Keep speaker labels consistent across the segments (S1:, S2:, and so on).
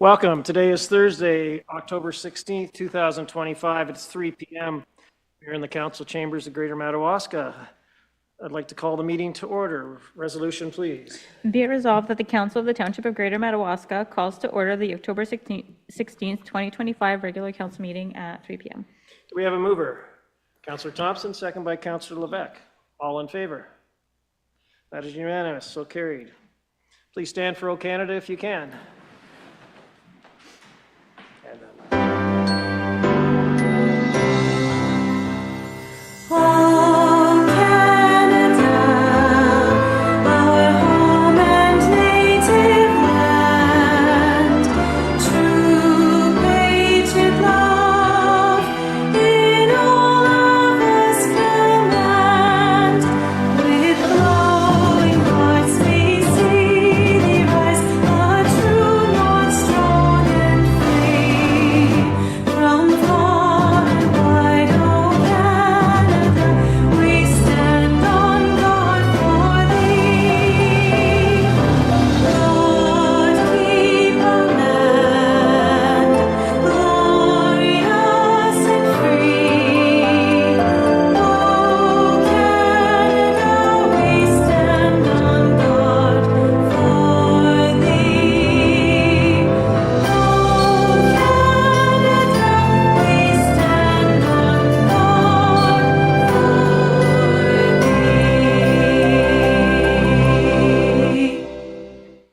S1: Welcome. Today is Thursday, October 16th, 2025. It's 3 p.m. Here in the council chambers of Greater Madawaska. I'd like to call the meeting to order. Resolution, please.
S2: Be it resolved that the Council of the Township of Greater Madawaska calls to order the October 16th, 2025 regular council meeting at 3 p.m.
S1: Do we have a mover? Councillor Thompson, second by Councillor Levesque. All in favor? That is unanimous, so carried. Please stand for O Canada if you can.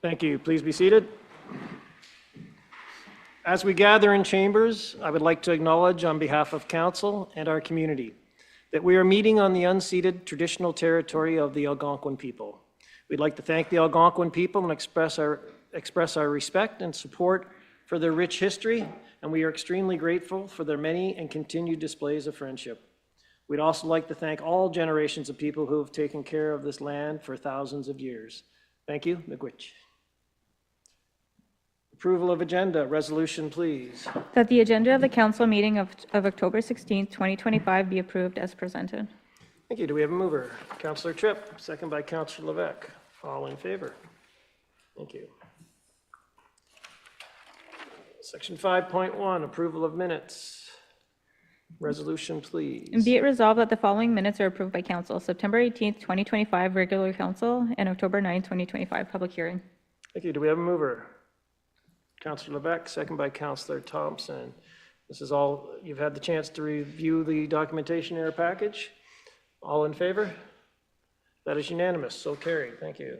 S1: Thank you. Please be seated. As we gather in chambers, I would like to acknowledge on behalf of council and our community that we are meeting on the unceded traditional territory of the Algonquin people. We'd like to thank the Algonquin people and express our respect and support for their rich history, and we are extremely grateful for their many and continued displays of friendship. We'd also like to thank all generations of people who have taken care of this land for thousands of years. Thank you. Miigwech. Approval of agenda. Resolution, please.
S2: That the agenda of the council meeting of October 16th, 2025 be approved as presented.
S1: Thank you. Do we have a mover? Councillor Tripp, second by Councillor Levesque. All in favor? Thank you. Section 5.1, approval of minutes. Resolution, please.
S2: And be it resolved that the following minutes are approved by council: September 18th, 2025 regular council and October 9th, 2025 public hearing.
S1: Thank you. Do we have a mover? Councillor Levesque, second by Councillor Thompson. This is all, you've had the chance to review the documentation in our package. All in favor? That is unanimous, so carried. Thank you.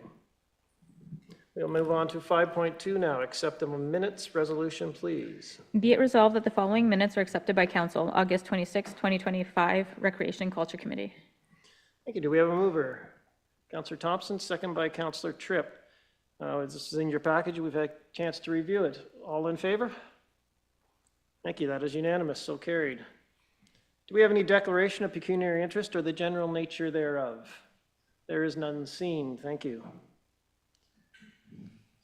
S1: We'll move on to 5.2 now. Accept the minutes. Resolution, please.
S2: Be it resolved that the following minutes are accepted by council: August 26th, 2025 Recreation and Culture Committee.
S1: Thank you. Do we have a mover? Councillor Thompson, second by Councillor Tripp. This is in your package. We've had a chance to review it. All in favor? Thank you. That is unanimous, so carried. Do we have any declaration of pecuniary interest or the general nature thereof? There is none seen. Thank you.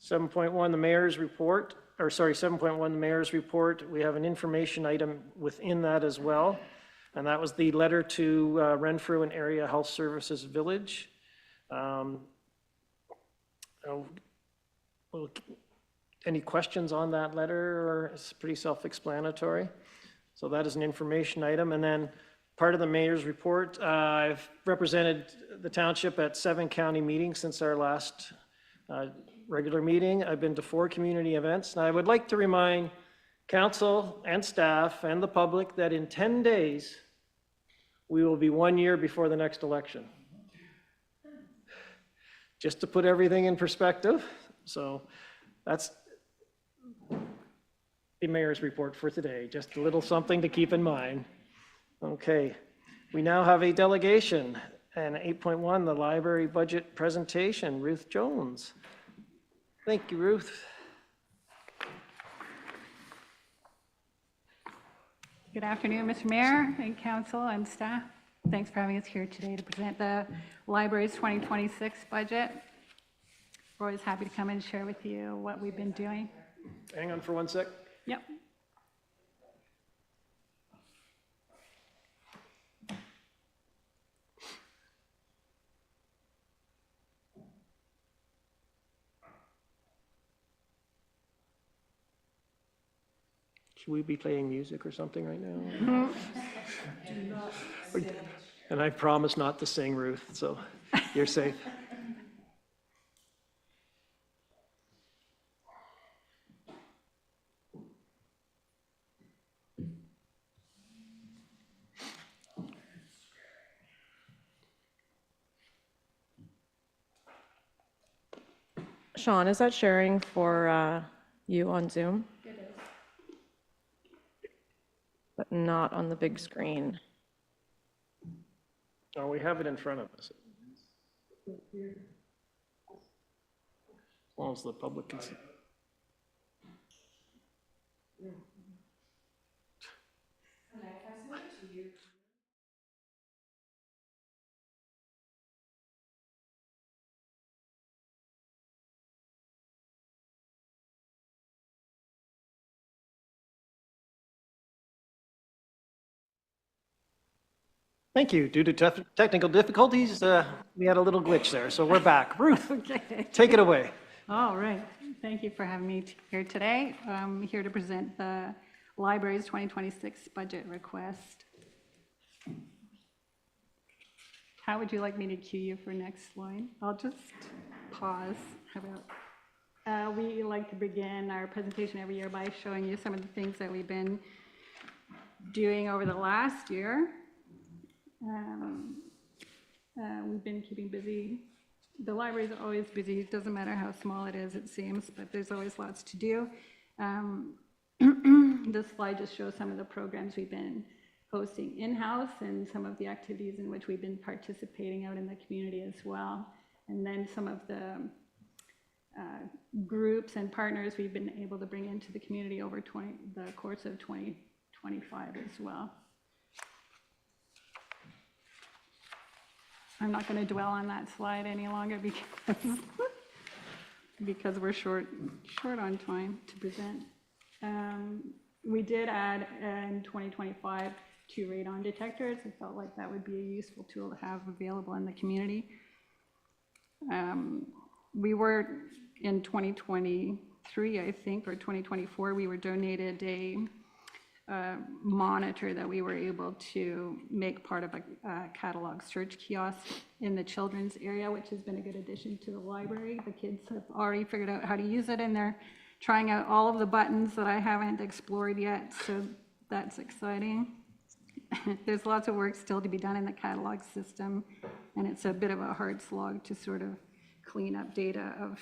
S1: 7.1, the mayor's report, 7.1, the mayor's report. We have an information item within that as well, and that was the letter to Renfrew and Area Health Services Village. Any questions on that letter? Or it's pretty self-explanatory. So that is an information item. And then part of the mayor's report, I've represented the township at 7 county meetings since our last regular meeting. I've been to 4 community events. And I would like to remind council and staff and the public that in 10 days, we will be 1 year before the next election. Just to put everything in perspective. So that's the mayor's report for today. Just a little something to keep in mind. Okay, we now have a delegation, and 8.1, the library budget presentation. Ruth Jones. Thank you, Ruth.
S3: Good afternoon, Mr. Mayor and council and staff. Thanks for having us here today to present the library's 2026 budget. We're always happy to come and share with you what we've been doing.
S1: Hang on for 1 sec.
S3: Yep.
S1: Should we be playing music or something right now? And I promise not to sing, Ruth, so you're safe.
S4: Sean, is that sharing for you on Zoom? It is. But not on the big screen.
S1: Oh, we have it in front of us. As long as the public can see. Thank you. Due to technical difficulties, we had a little glitch there, so we're back. Ruth,
S3: Okay.
S1: take it away.
S3: All right. Thank you for having me here today. I'm here to present the library's 2026 budget request. How would you like me to cue you for next slide? I'll just pause. How about, we like to begin our presentation every year by showing you some of the things that we've been doing over the last year. We've been keeping busy. The library is always busy. It doesn't matter how small it is, it seems, but there's always lots to do. This slide just shows some of the programs we've been hosting in-house and some of the activities in which we've been participating out in the community as well. And then some of the groups and partners we've been able to bring into the community over the course of 2025 as well. I'm not going to dwell on that slide any longer because we're short on time to present. We did add in 2025 2 radon detectors. I felt like that would be a useful tool to have available in the community. We were in 2023, I think, or 2024, we were donated a monitor that we were able to make part of a catalog search kiosk in the children's area, which has been a good addition to the library. The kids have already figured out how to use it, and they're trying out all of the buttons that I haven't explored yet, so that's exciting. There's lots of work still to be done in the catalog system, and it's a bit of a hard slog to sort of clean up data of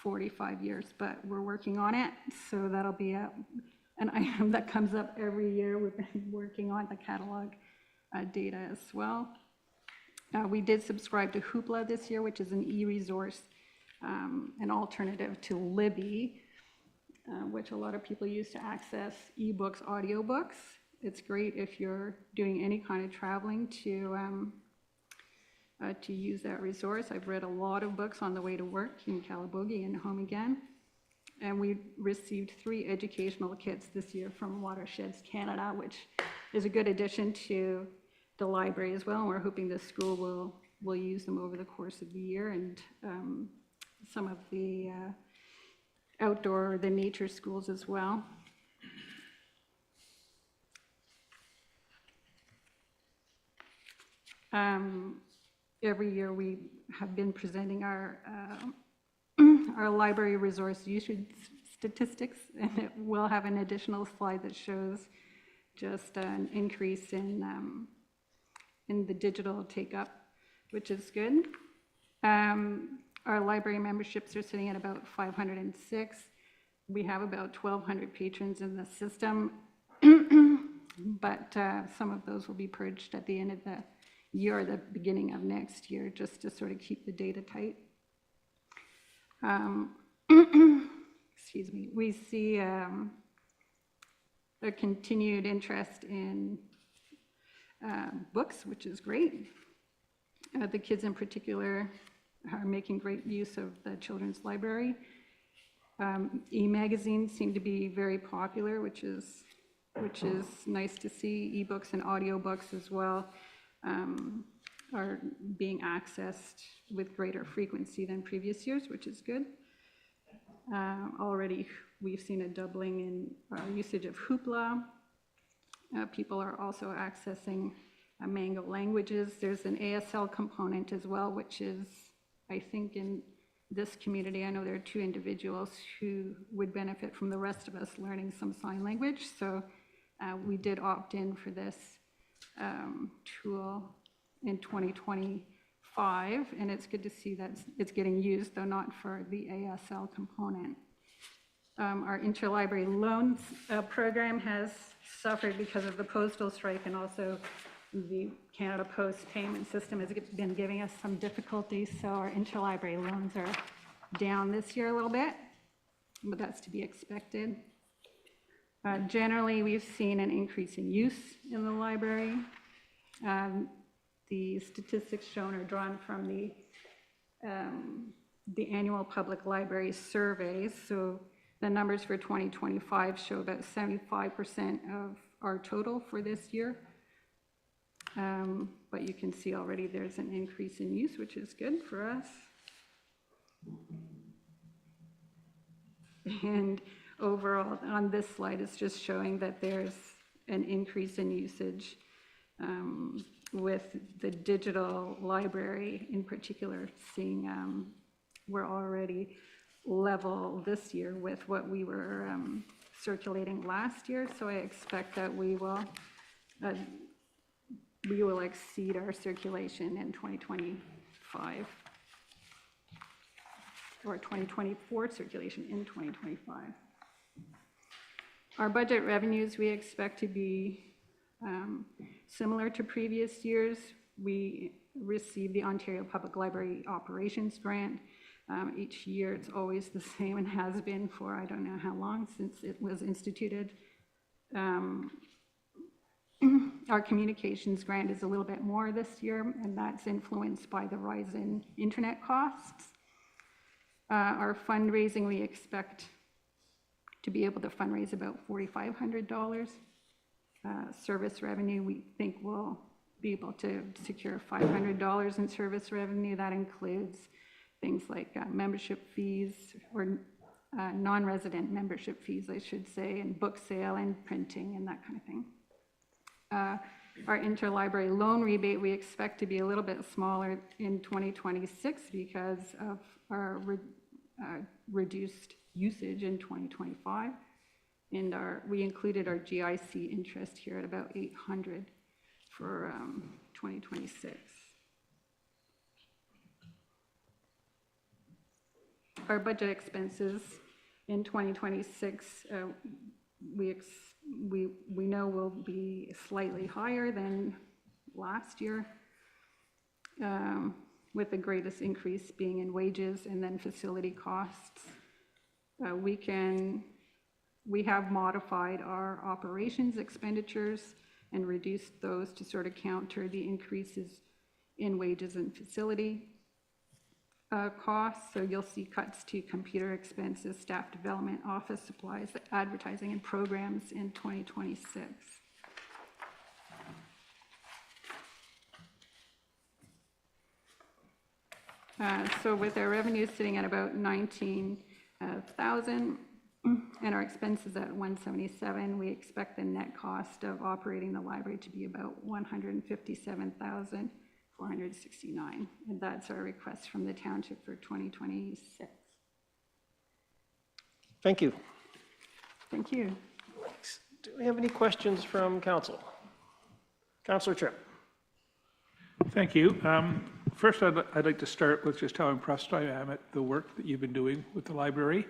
S3: 45 years, but we're working on it, so that'll be an item that comes up every year. We've been working on the catalog data as well. We did subscribe to Hoopla this year, which is an e-resource, an alternative to Libby, which a lot of people use to access ebooks, audiobooks. It's great if you're doing any kind of traveling to use that resource. I've read a lot of books on the way to work in Calabogie and home again. And we received 3 educational kits this year from Watersheds Canada, which is a good addition to the library as well. And we're hoping the school will use them over the course of the year, and some of the outdoor, the nature schools as well. Every year we have been presenting our library resource usage statistics, and it will have an additional slide that shows just an increase in the digital take-up, which is good. Our library memberships are sitting at about 506. We have about 1,200 patrons in the system, but some of those will be purged at the end of the year or the beginning of next year, just to sort of keep the data tight. Excuse me. We see a continued interest in books, which is great. The kids in particular are making great use of the children's library. E-magazines seem to be very popular, which is nice to see. E-books and audiobooks as well are being accessed with greater frequency than previous years, which is good. Already we've seen a doubling in usage of Hoopla. People are also accessing Mango languages. There's an ASL component as well, which is, I think, in this community, I know there are 2 individuals who would benefit from the rest of us learning some sign language. So we did opt in for this tool in 2025, and it's good to see that it's getting used, though not for the ASL component. Our interlibrary loans program has suffered because of the postal strike, and also the Canada Post payment system has been giving us some difficulties, so our interlibrary loans are down this year a little bit, but that's to be expected. Generally, we've seen an increase in use in the library. The statistics shown are drawn from the annual public library surveys. So the numbers for 2025 show about 75% of our total for this year. But you can see already there's an increase in use, which is good for us. And overall, on this slide, it's just showing that there's an increase in usage with the digital library in particular, seeing we're already level this year with what we were circulating last year. So I expect that we will exceed our circulation in 2025, or 2024 circulation in 2025. Our budget revenues we expect to be similar to previous years. We received the Ontario Public Library Operations Grant. Each year it's always the same and has been for I don't know how long since it was instituted. Our communications grant is a little bit more this year, and that's influenced by the rise in internet costs. Our fundraising, we expect to be able to fundraise about $4,500. Service revenue, we think we'll be able to secure $500 in service revenue. That includes things like membership fees, or non-resident membership fees, I should say, and book sale and printing and that kind of thing. Our interlibrary loan rebate, we expect to be a little bit smaller in 2026 because of our reduced usage in 2025. And we included our GIC interest here at about $800 for 2026. Our budget expenses in 2026, we know will be slightly higher than last year, with the greatest increase being in wages and then facility costs. We have modified our operations expenditures and reduced those to sort of counter the increases in wages and facility costs. So you'll see cuts to computer expenses, staff development, office supplies, advertising, and programs in 2026. So with our revenues sitting at about 19,000 and our expenses at 177, we expect the net cost of operating the library to be about 157,469, and that's our request from the township for 2026.
S1: Thank you.
S3: Thank you.
S1: Do we have any questions from council? Councillor Tripp.
S5: Thank you. First, I'd like to start with just how impressed I am at the work that you've been doing with the library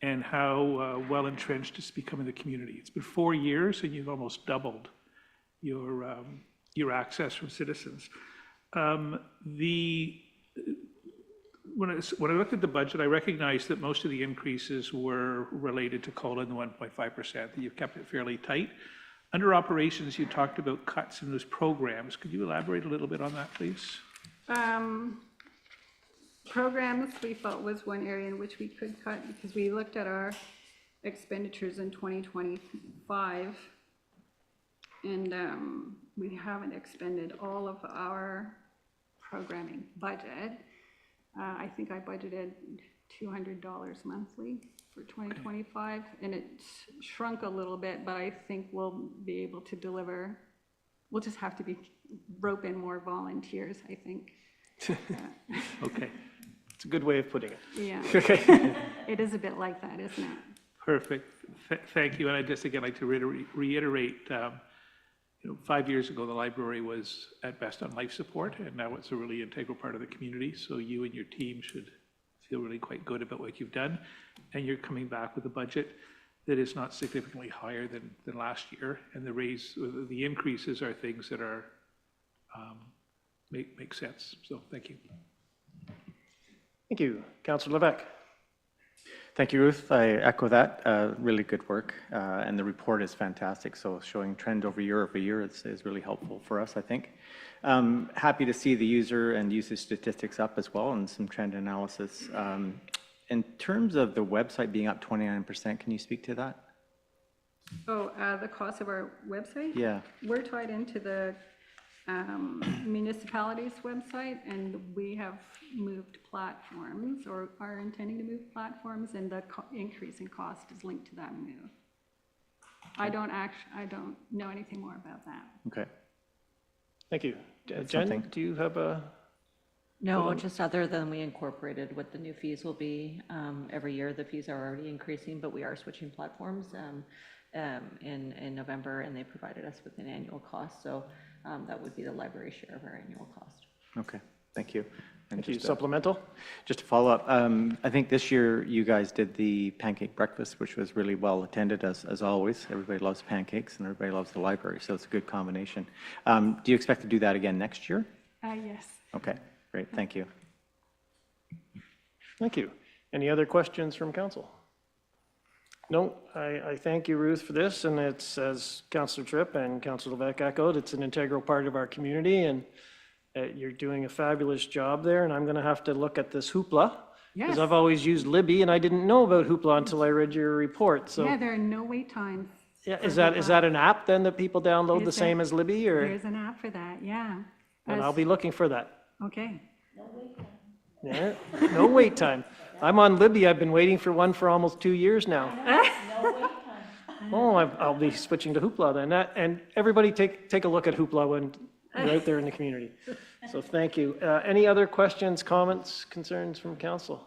S5: and how well entrenched it's become in the community. It's been 4 years and you've almost doubled your access from citizens. When I looked at the budget, I recognized that most of the increases were related to COLA and the 1.5%, that you've kept it fairly tight. Under operations, you talked about cuts in those programs. Could you elaborate a little bit on that, please?
S3: Programs we felt was one area in which we could cut, because we looked at our expenditures in 2025 and we haven't expended all of our programming budget. I think I budgeted $200 monthly for 2025, and it's shrunk a little bit, but I think we'll be able to deliver. We'll just have to rope in more volunteers, I think.
S5: Okay,
S1: It's a good way of putting it.
S3: Yeah,
S1: Okay.
S3: it is a bit like that, isn't it?
S5: perfect. Thank you. And I just again like to reiterate, 5 years ago, the library was at best on life support, and now it's a really integral part of the community. So you and your team should feel really quite good about what you've done. And you're coming back with a budget that is not significantly higher than last year. And the increases are things that are, make sense. So thank you.
S1: Thank you. Councillor Levesque.
S6: Thank you, Ruth. I echo that. Really good work. And the report is fantastic. So showing trend over year is really helpful for us, I think. Happy to see the user and usage statistics up as well and some trend analysis. In terms of the website being up 29%, can you speak to that?
S3: Oh, the cost of our website?
S6: Yeah.
S3: We're tied into the municipality's website, and we have moved platforms, or are intending to move platforms, and the increase in cost is linked to that move. I don't know anything more about that.
S6: Okay.
S1: Thank you.
S6: That's
S1: Jen,
S6: something.
S1: do you have a?
S7: No, just other than we incorporated what the new fees will be. Every year, the fees are already increasing, but we are switching platforms in November, and they provided us with an annual cost. So that would be the library share of our annual cost.
S6: Okay. Thank you. And
S1: Thank you.
S6: just
S1: Supplemental?
S6: just to follow up, I think this year you guys did the pancake breakfast, which was really well attended as always. Everybody loves pancakes and everybody loves the library, so it's a good combination. Do you expect to do that again next year?
S3: Yes.
S6: Okay, great. Thank you.
S1: Thank you. Any other questions from council? No, I thank you, Ruth, for this, and it's, as Councillor Tripp and Councillor Levesque echoed, it's an integral part of our community, and you're doing a fabulous job there, and I'm going to have to look at this Hoopla, because
S3: Yes.
S1: I've always used Libby, and I didn't know about Hoopla until I read your report, so.
S3: Yeah, there are no wait times.
S1: Yeah,
S3: for
S1: is that
S3: Hoopla.
S1: an app then that people download the
S3: Is
S1: same
S3: there-
S1: as Libby, or?
S3: There's an app for that, yeah.
S1: And I'll be looking for that.
S3: Okay.
S1: Yeah, no wait time. I'm on Libby, I've been waiting for one for almost 2 years now. Oh, I'll be switching to Hoopla then. And everybody take a look at Hoopla when you're out there in the community. So thank you. Any other questions, comments, concerns from council?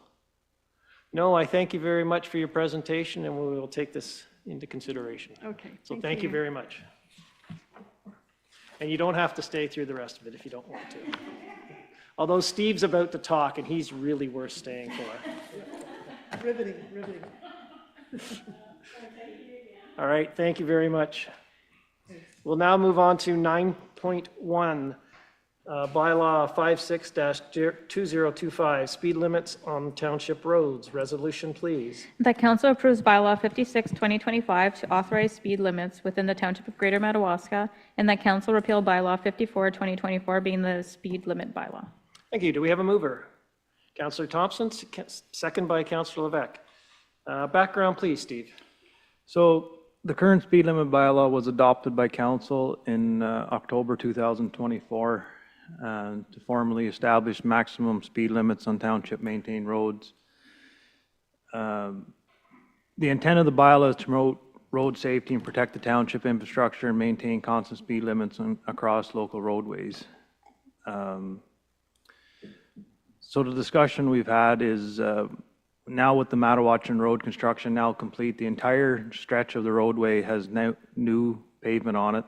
S1: No, I thank you very much for your presentation, and we will take this into consideration.
S3: Okay.
S1: So thank you very much. And you don't have to stay through the rest of it if you don't want to. Although Steve's about to talk, and he's really worth staying for. Riveting. All right, thank you very much. We'll now move on to 9.1, bylaw 56-2025, speed limits on township roads. Resolution, please.
S2: That council approves bylaw 56, 2025 to authorize speed limits within the Township of Greater Madawaska, and that council repeal bylaw 54, 2024 being the speed limit bylaw.
S1: Thank you. Do we have a mover? Councillor Thompson, second by Councillor Levesque. Background, please, Steve.
S8: So the current speed limit bylaw was adopted by council in October 2024 to formally establish maximum speed limits on township maintained roads. The intent of the bylaw is to promote road safety and protect the township infrastructure and maintain constant speed limits across local roadways. So the discussion we've had is now with the Madawaska Road construction now complete, the entire stretch of the roadway has now new pavement on it.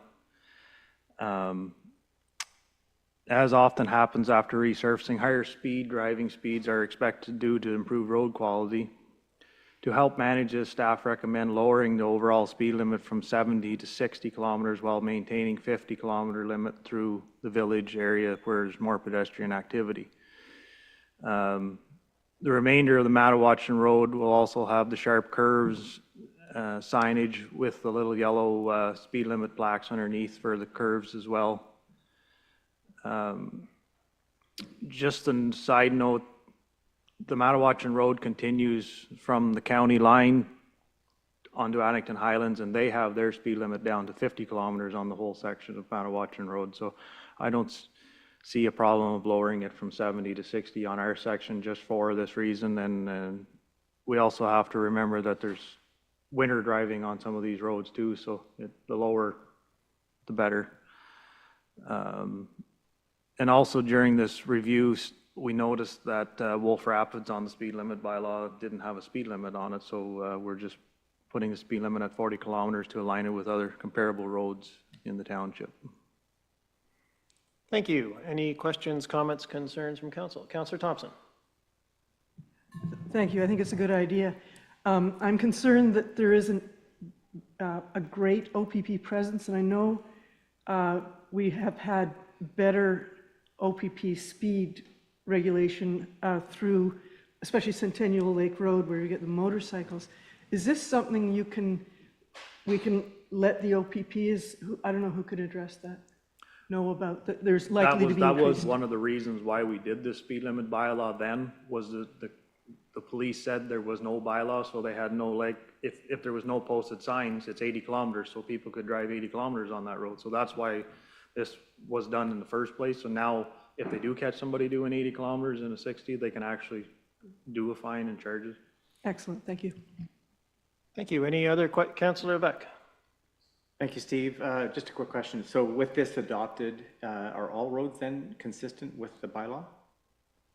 S8: As often happens after resurfacing, higher driving speeds are expected due to improved road quality. To help manage this, staff recommend lowering the overall speed limit from 70 to 60 kilometers while maintaining 50-kilometer limit through the village area where there's more pedestrian activity. The remainder of the Madawaska Road will also have the sharp curves signage with the little yellow speed limit plaques underneath for the curves as well. Just a side note, the Madawaska Road continues from the county line onto Addington Highlands, and they have their speed limit down to 50 kilometers on the whole section of Madawaska Road. So I don't see a problem of lowering it from 70 to 60 on our section just for this reason, and we also have to remember that there's winter driving on some of these roads too, so the lower, the better. And also during this review, we noticed that Wolf Rapids on the speed limit bylaw didn't have a speed limit on it, so we're just putting the speed limit at 40 kilometers to align it with other comparable roads in the township.
S1: Thank you. Any questions, comments, concerns from council? Councillor Thompson.
S9: Thank you. I think it's a good idea. I'm concerned that there isn't a great OPP presence, and I know we have had better OPP speed regulation through, especially Centennial Lake Road, where you get the motorcycles. Is this something we can let the OPPs, I don't know who could address that, know about, that there's likely to be
S8: That was
S9: increased?
S8: one of the reasons why we did this speed limit bylaw then, was that the police said there was no bylaw, so they had no, like, if there was no posted signs, it's 80 kilometers, so people could drive 80 kilometers on that road. So that's why this was done in the first place. So now, if they do catch somebody doing 80 kilometers in a 60, they can actually do a fine and charges.
S9: Excellent, thank you.
S1: Thank you. Any other, Councillor Beck?
S6: Thank you, Steve. Just a quick question. So with this adopted, are all roads then consistent with the bylaw?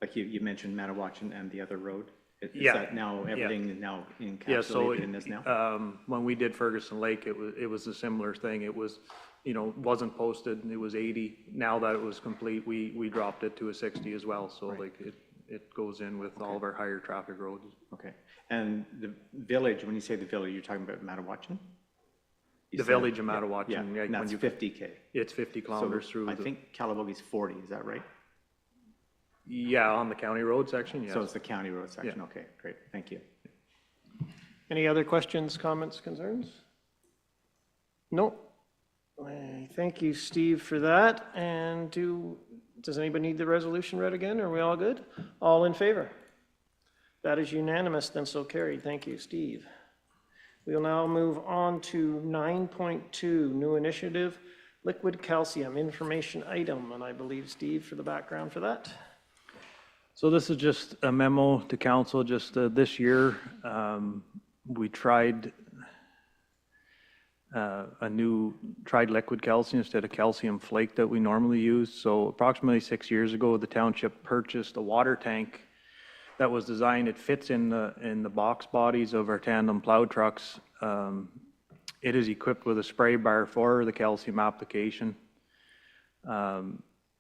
S6: Like you mentioned Madawaska and the other road? Is that now, everything is now encapsulated in this now?
S8: When we did Ferguson Lake, it was a similar thing. It was, wasn't posted, and it was 80. Now that it was complete, we dropped it to a 60 as well. So
S6: Right.
S8: like it goes in with all of our higher traffic roads.
S6: Okay. And the village, when you say the village, you're talking about Madawaska?
S8: The village of Madawaska.
S6: Yeah,
S8: like,
S6: and that's 50K.
S8: It's 50 kilometers through.
S6: I think Calabogie's 40, is that right?
S8: Yeah, on the county road section, yes.
S6: So it's the county road section, okay, great, thank you.
S1: Any other questions, comments, concerns? Nope. Thank you, Steve, for that. And does anybody need the resolution read again? Are we all good? All in favor? That is unanimous, then so carried. Thank you, Steve. We'll now move on to 9.2, new initiative, liquid calcium information item. And I believe Steve for the background for that.
S8: So this is just a memo to council. Just this year, we tried tried liquid calcium instead of calcium flake that we normally use. So approximately 6 years ago, the township purchased a water tank that was designed. It fits in the box bodies of our tandem plow trucks. It is equipped with a spray bar for the calcium application.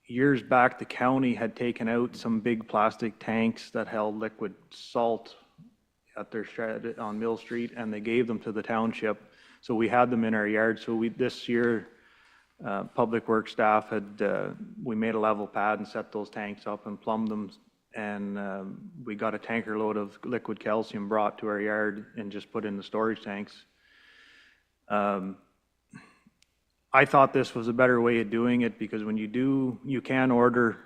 S8: Years back, the county had taken out some big plastic tanks that held liquid salt at their shed on Mill Street, and they gave them to the township. So we had them in our yard. So this year, Public Works staff we made a level pad and set those tanks up and plumbed them, and we got a tanker load of liquid calcium brought to our yard and just put in the storage tanks. I thought this was a better way of doing it, because when you can order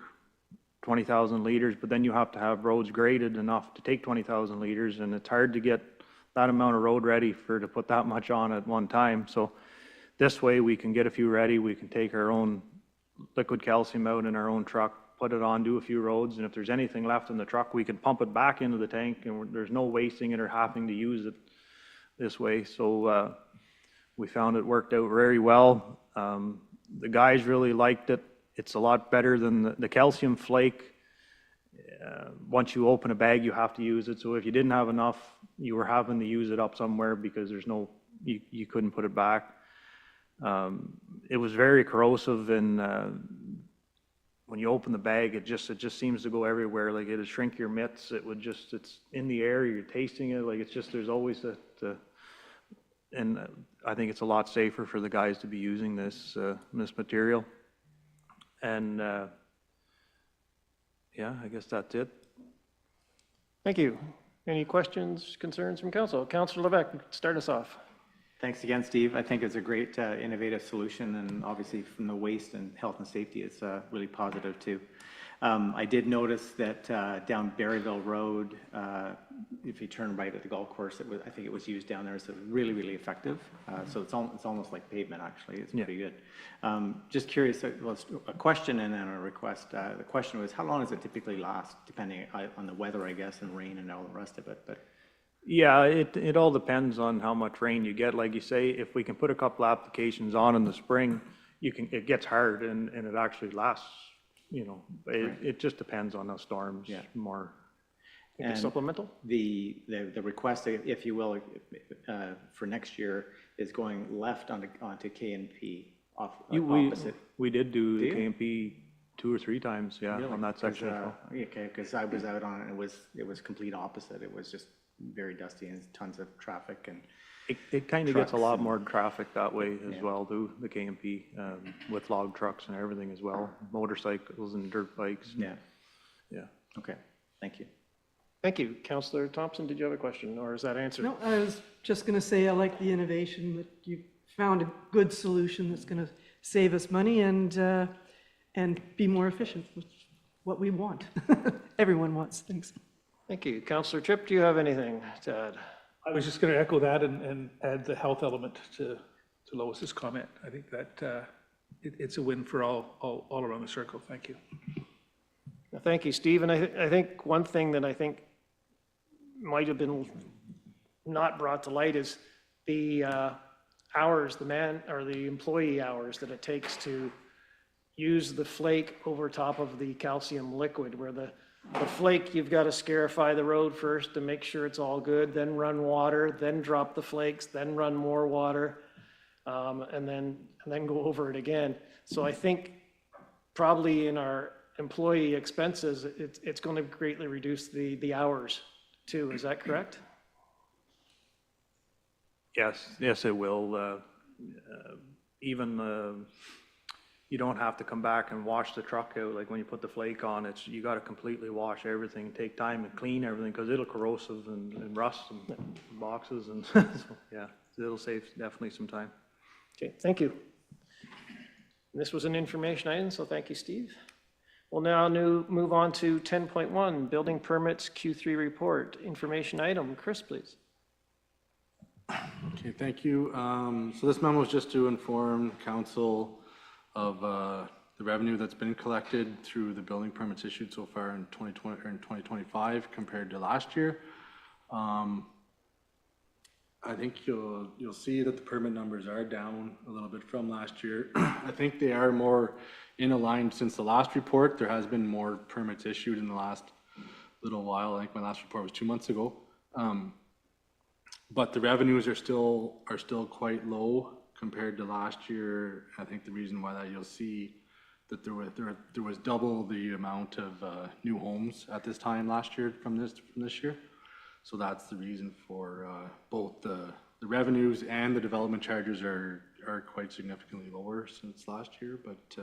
S8: 20,000 liters, but then you have to have roads graded enough to take 20,000 liters, and it's hard to get that amount of road ready to put that much on at one time. So this way we can get a few ready, we can take our own liquid calcium out in our own truck, put it on, do a few roads, and if there's anything left in the truck, we can pump it back into the tank, and there's no wasting it or having to use it this way. So we found it worked out very well. The guys really liked it. It's a lot better than the calcium flake. Once you open a bag, you have to use it. So if you didn't have enough, you were having to use it up somewhere because you couldn't put it back. It was very corrosive, and when you open the bag, it just seems to go everywhere. Like it'd shrink your mitts. It's in the air. You're tasting it. Like there's always and I think it's a lot safer for the guys to be using this material. And yeah, I guess that's it.
S1: Thank you. Any questions, concerns from council? Councillor Levesque, start us off.
S6: Thanks again, Steve. I think it's a great innovative solution, and obviously from the waste and health and safety, it's really positive too. I did notice that down Berryville Road, if you turn right at the golf course, I think it was used down there. It's really, really effective. So it's almost like pavement, actually. It's pretty good. Just curious, well, a question and then a request. The question was, how long does it typically last, depending on the weather, I guess, and rain and all the rest of it? But
S8: Yeah, it all depends on how much rain you get. Like you say, if we can put a couple applications on in the spring, it gets hard and it actually lasts, it just depends on the storms more.
S1: Think it's supplemental?
S6: The request, if you will, for next year is going left onto K and P opposite.
S8: We did do the KMP 2 or 3 times, on that section.
S6: Okay, because I was out on it, it was complete opposite. It was just very dusty and tons of traffic and.
S8: It kind of gets a lot more traffic that way as well, too, the KMP, with log trucks and everything as well, motorcycles and dirt bikes.
S6: Yeah.
S8: Yeah.
S6: Okay, thank you.
S1: Thank you. Councillor Thompson, did you have a question, or is that answered?
S9: No, I was just going to say I like the innovation, that you found a good solution that's going to save us money and be more efficient, which is what we want. Everyone wants. Thanks.
S1: Thank you. Councillor Tripp, do you have anything to add?
S5: I was just going to echo that and add the health element to Lois's comment. I think that it's a win for all around the circle. Thank you.
S1: Thank you, Steve. And I think one thing that I think might have been not brought to light is the hours, the employee hours that it takes to use the flake over top of the calcium liquid, where the flake, you've got to scarify the road first to make sure it's all good, then run water, then drop the flakes, then run more water, and then go over it again. So I think probably in our employee expenses, it's going to greatly reduce the hours too. Is that correct?
S8: Yes, it will. Even you don't have to come back and wash the truck out. Like when you put the flake on, you got to completely wash everything, take time and clean everything, because it'll corrosive and rust and boxes, and so, it'll save definitely some time.
S1: Okay, thank you. This was an information item, so thank you, Steve. We'll now move on to 10.1, building permits Q3 report. Information item. Chris, please.
S10: Okay, thank you. So this memo is just to inform council of the revenue that's been collected through the building permits issued so far in 2020 or in 2025 compared to last year. I think you'll see that the permit numbers are down a little bit from last year. I think they are more in aligned since the last report. There has been more permits issued in the last little while. I think my last report was 2 months ago. But the revenues are still quite low compared to last year. I think the reason why that, you'll see that there was double the amount of new homes at this time last year from this year. So that's the reason for both the revenues and the development charges are quite significantly lower since last year. But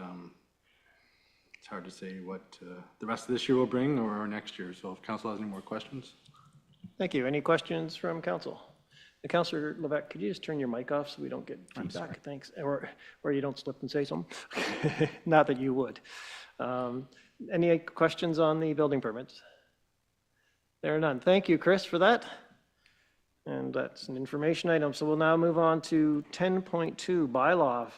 S10: it's hard to say what the rest of this year will bring or next year. So if council has any more questions.
S1: Thank you. Any questions from council? Councillor Levesque, could you just turn your mic off so we don't get feedback? Thanks. Or you don't slip and say something. Not that you would. Any questions on the building permits? There are none. Thank you, Chris, for that. And that's an information item. So we'll now move on to 10.2, bylaw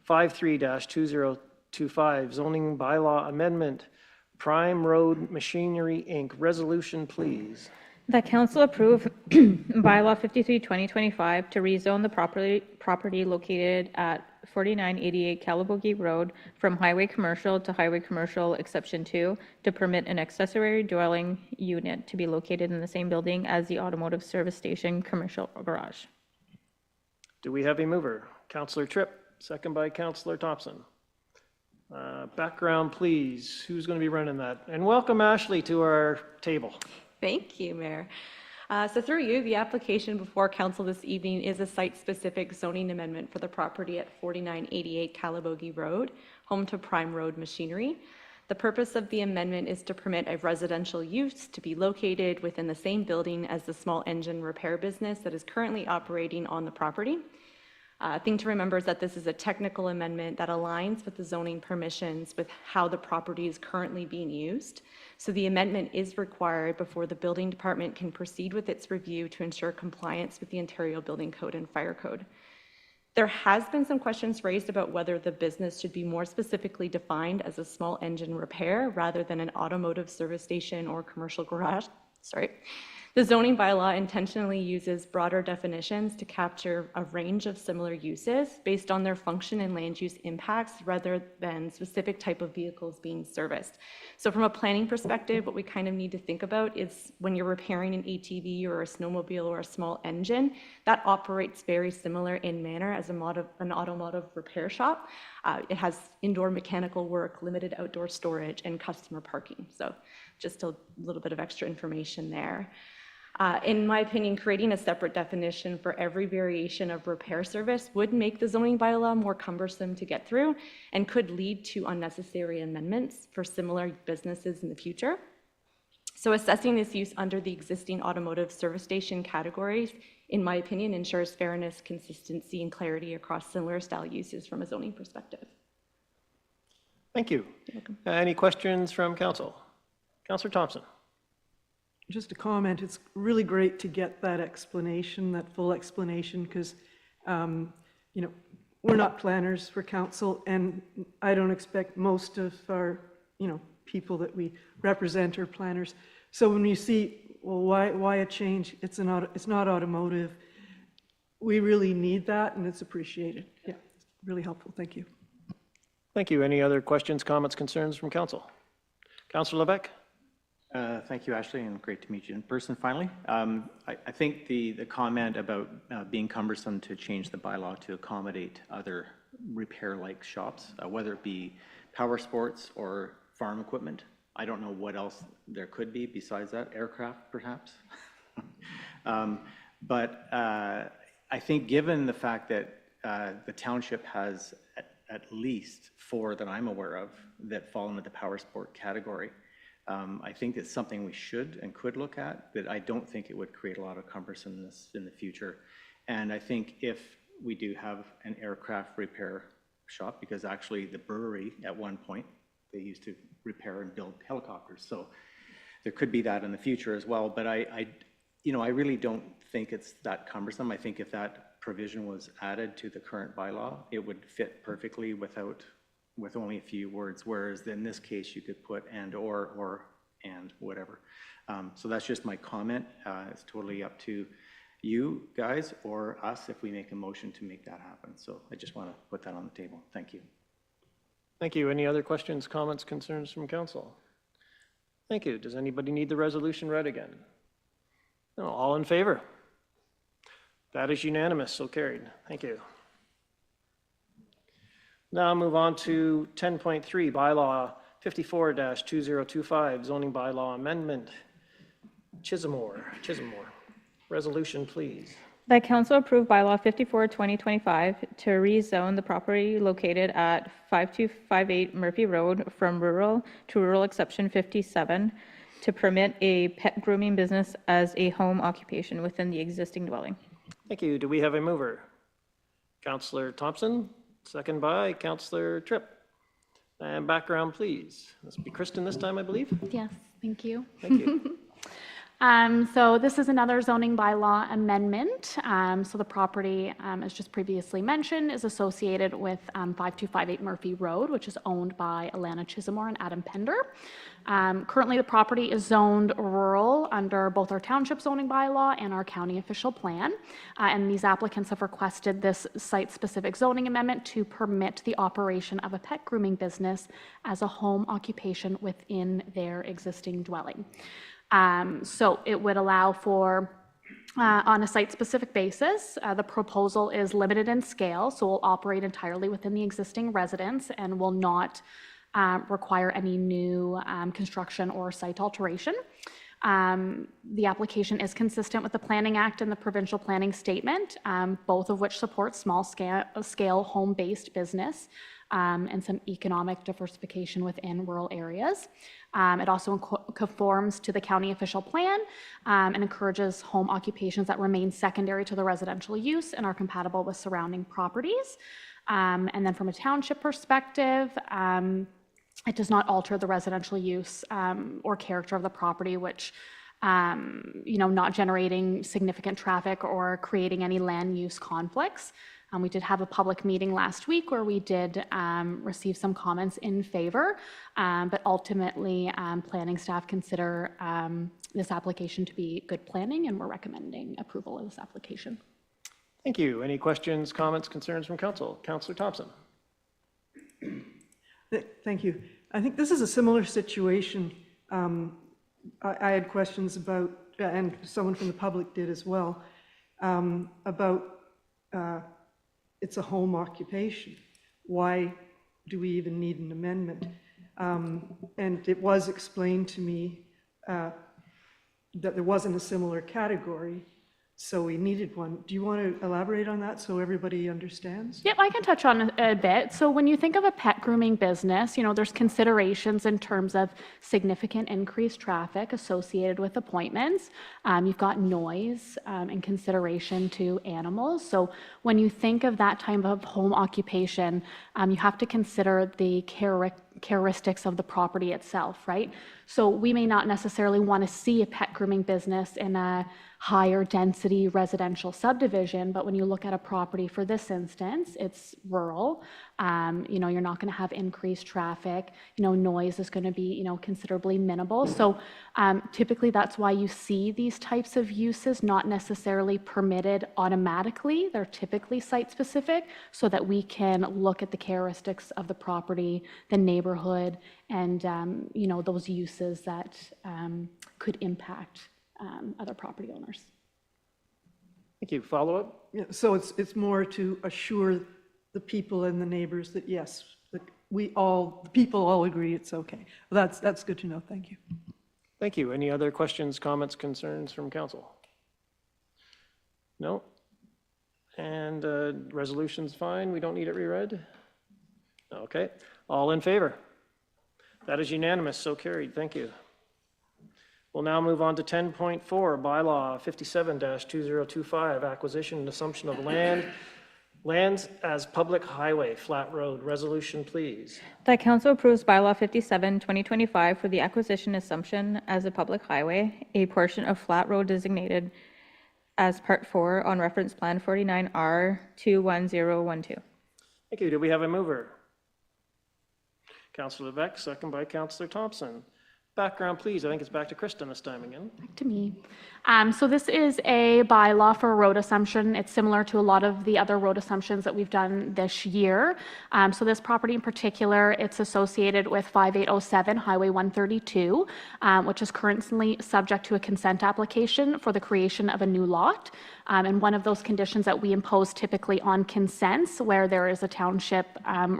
S1: 53-2025, zoning bylaw amendment, Prime Road Machinery, Inc. Resolution, please.
S2: That council approve bylaw 53-2025 to rezone the property located at 4988 Calabogie Road from highway commercial to highway commercial exception 2 to permit an accessory dwelling unit to be located in the same building as the automotive service station commercial garage.
S1: Do we have a mover? Councillor Tripp, second by Councillor Thompson. Background, please. Who's going to be running that? And welcome Ashley to our table.
S11: Thank you, Mayor. So through you, the application before council this evening is a site-specific zoning amendment for the property at 4988 Calabogie Road, home to Prime Road Machinery. The purpose of the amendment is to permit a residential use to be located within the same building as the small engine repair business that is currently operating on the property. Thing to remember is that this is a technical amendment that aligns with the zoning permissions with how the property is currently being used. So the amendment is required before the building department can proceed with its review to ensure compliance with the Ontario Building Code and Fire Code. There has been some questions raised about whether the business should be more specifically defined as a small engine repair rather than an automotive service station or commercial garage. The zoning bylaw intentionally uses broader definitions to capture a range of similar uses based on their function and land use impacts rather than specific type of vehicles being serviced. So from a planning perspective, what we kind of need to think about is when you're repairing an ATV or a snowmobile or a small engine, that operates very similar in manner as an automotive repair shop. It has indoor mechanical work, limited outdoor storage, and customer parking. So just a little bit of extra information there. In my opinion, creating a separate definition for every variation of repair service would make the zoning bylaw more cumbersome to get through and could lead to unnecessary amendments for similar businesses in the future. So assessing this use under the existing automotive service station categories, in my opinion, ensures fairness, consistency, and clarity across similar style uses from a zoning perspective.
S1: Thank you. Any questions from council? Councillor Thompson.
S9: Just a comment, it's really great to get that explanation, that full explanation, because, you know, we're not planners for council, and I don't expect most of our, you know, people that we represent are planners. So when you see, well, why a change? It's not automotive. We really need that, and it's appreciated. Yeah, it's really helpful. Thank you.
S1: Thank you. Any other questions, comments, concerns from council? Councillor Levesque?
S6: Thank you, Ashley, and great to meet you in person finally. I think the comment about being cumbersome to change the bylaw to accommodate other repair-like shops, whether it be power sports or farm equipment. I don't know what else there could be besides that, aircraft perhaps. But I think given the fact that the township has at least 4 that I'm aware of that fall into the power sport category, I think it's something we should and could look at, but I don't think it would create a lot of cumbersomeness in the future. And I think if we do have an aircraft repair shop, because actually the brewery at one point, they used to repair and build helicopters. So there could be that in the future as well. But I really don't think it's that cumbersome. I think if that provision was added to the current bylaw, it would fit perfectly with only a few words, whereas in this case you could put and or and whatever. So that's just my comment. It's totally up to you guys or us if we make a motion to make that happen. So I just want to put that on the table. Thank you.
S1: Thank you. Any other questions, comments, concerns from council? Thank you. Does anybody need the resolution read again? No, all in favor? That is unanimous, so carried. Thank you. Now move on to 10.3, bylaw 54-2025, zoning bylaw amendment. Chisholmore. Resolution, please.
S2: That council approve bylaw 54-2025 to rezone the property located at 5258 Murphy Road from rural to rural exception 57 to permit a pet grooming business as a home occupation within the existing dwelling.
S1: Thank you. Do we have a mover? Councillor Thompson, second by Councillor Tripp. And background, please. This will be Kristen this time, I believe.
S12: Yes, thank you.
S1: Thank you.
S12: So this is another zoning bylaw amendment. So the property, as just previously mentioned, is associated with 5258 Murphy Road, which is owned by Alana Chisholmore and Adam Pender. Currently, the property is zoned rural under both our township zoning bylaw and our county official plan. And these applicants have requested this site-specific zoning amendment to permit the operation of a pet grooming business as a home occupation within their existing dwelling. So it would allow for, on a site-specific basis, the proposal is limited in scale, so will operate entirely within the existing residence and will not require any new construction or site alteration. The application is consistent with the Planning Act and the Provincial Planning Statement, both of which support small-scale home-based business and some economic diversification within rural areas. It also conforms to the county official plan and encourages home occupations that remain secondary to the residential use and are compatible with surrounding properties. And then from a township perspective, it does not alter the residential use or character of the property, which, not generating significant traffic or creating any land use conflicts. We did have a public meeting last week where we did receive some comments in favor, but ultimately, planning staff consider this application to be good planning, and we're recommending approval of this application.
S1: Thank you. Any questions, comments, concerns from council? Councillor Thompson.
S9: Thank you. I think this is a similar situation. I had questions about, and someone from the public did as well, about it's a home occupation. Why do we even need an amendment? And it was explained to me that there wasn't a similar category, so we needed one. Do you want to elaborate on that so everybody understands?
S12: Yep, I can touch on a bit. So when you think of a pet grooming business, there's considerations in terms of significant increased traffic associated with appointments. You've got noise and consideration to animals. So when you think of that type of home occupation, you have to consider the characteristics of the property itself, right? So we may not necessarily want to see a pet grooming business in a higher density residential subdivision, but when you look at a property, for this instance, it's rural. You're not going to have increased traffic. Noise is going to be, considerably minimal. So typically that's why you see these types of uses not necessarily permitted automatically. They're typically site specific so that we can look at the characteristics of the property, the neighborhood, and, those uses that could impact other property owners.
S1: Thank you. Follow-up?
S9: Yeah, so it's more to assure the people and the neighbors that yes, that the people all agree it's okay. Well, that's good to know. Thank you.
S1: Thank you. Any other questions, comments, concerns from council? No? And resolution's fine. We don't need it reread? Okay. All in favor? That is unanimous. So carried. Thank you. We'll now move on to 10.4, bylaw 57-2025, acquisition and assumption of lands as public highway, flat road. Resolution, please.
S2: That council approves bylaw 57, 2025 for the acquisition assumption as a public highway, a portion of flat road designated as part 4 on reference plan 49R 21012.
S1: Thank you. Do we have a mover? Councillor Levesque, second by Councillor Thompson. Background, please. I think it's back to Kristen this time again.
S12: Back to me. So this is a bylaw for a road assumption. It's similar to a lot of the other road assumptions that we've done this year. So this property in particular, it's associated with 5807 Highway 132, which is currently subject to a consent application for the creation of a new lot. And one of those conditions that we impose typically on consents where there is a township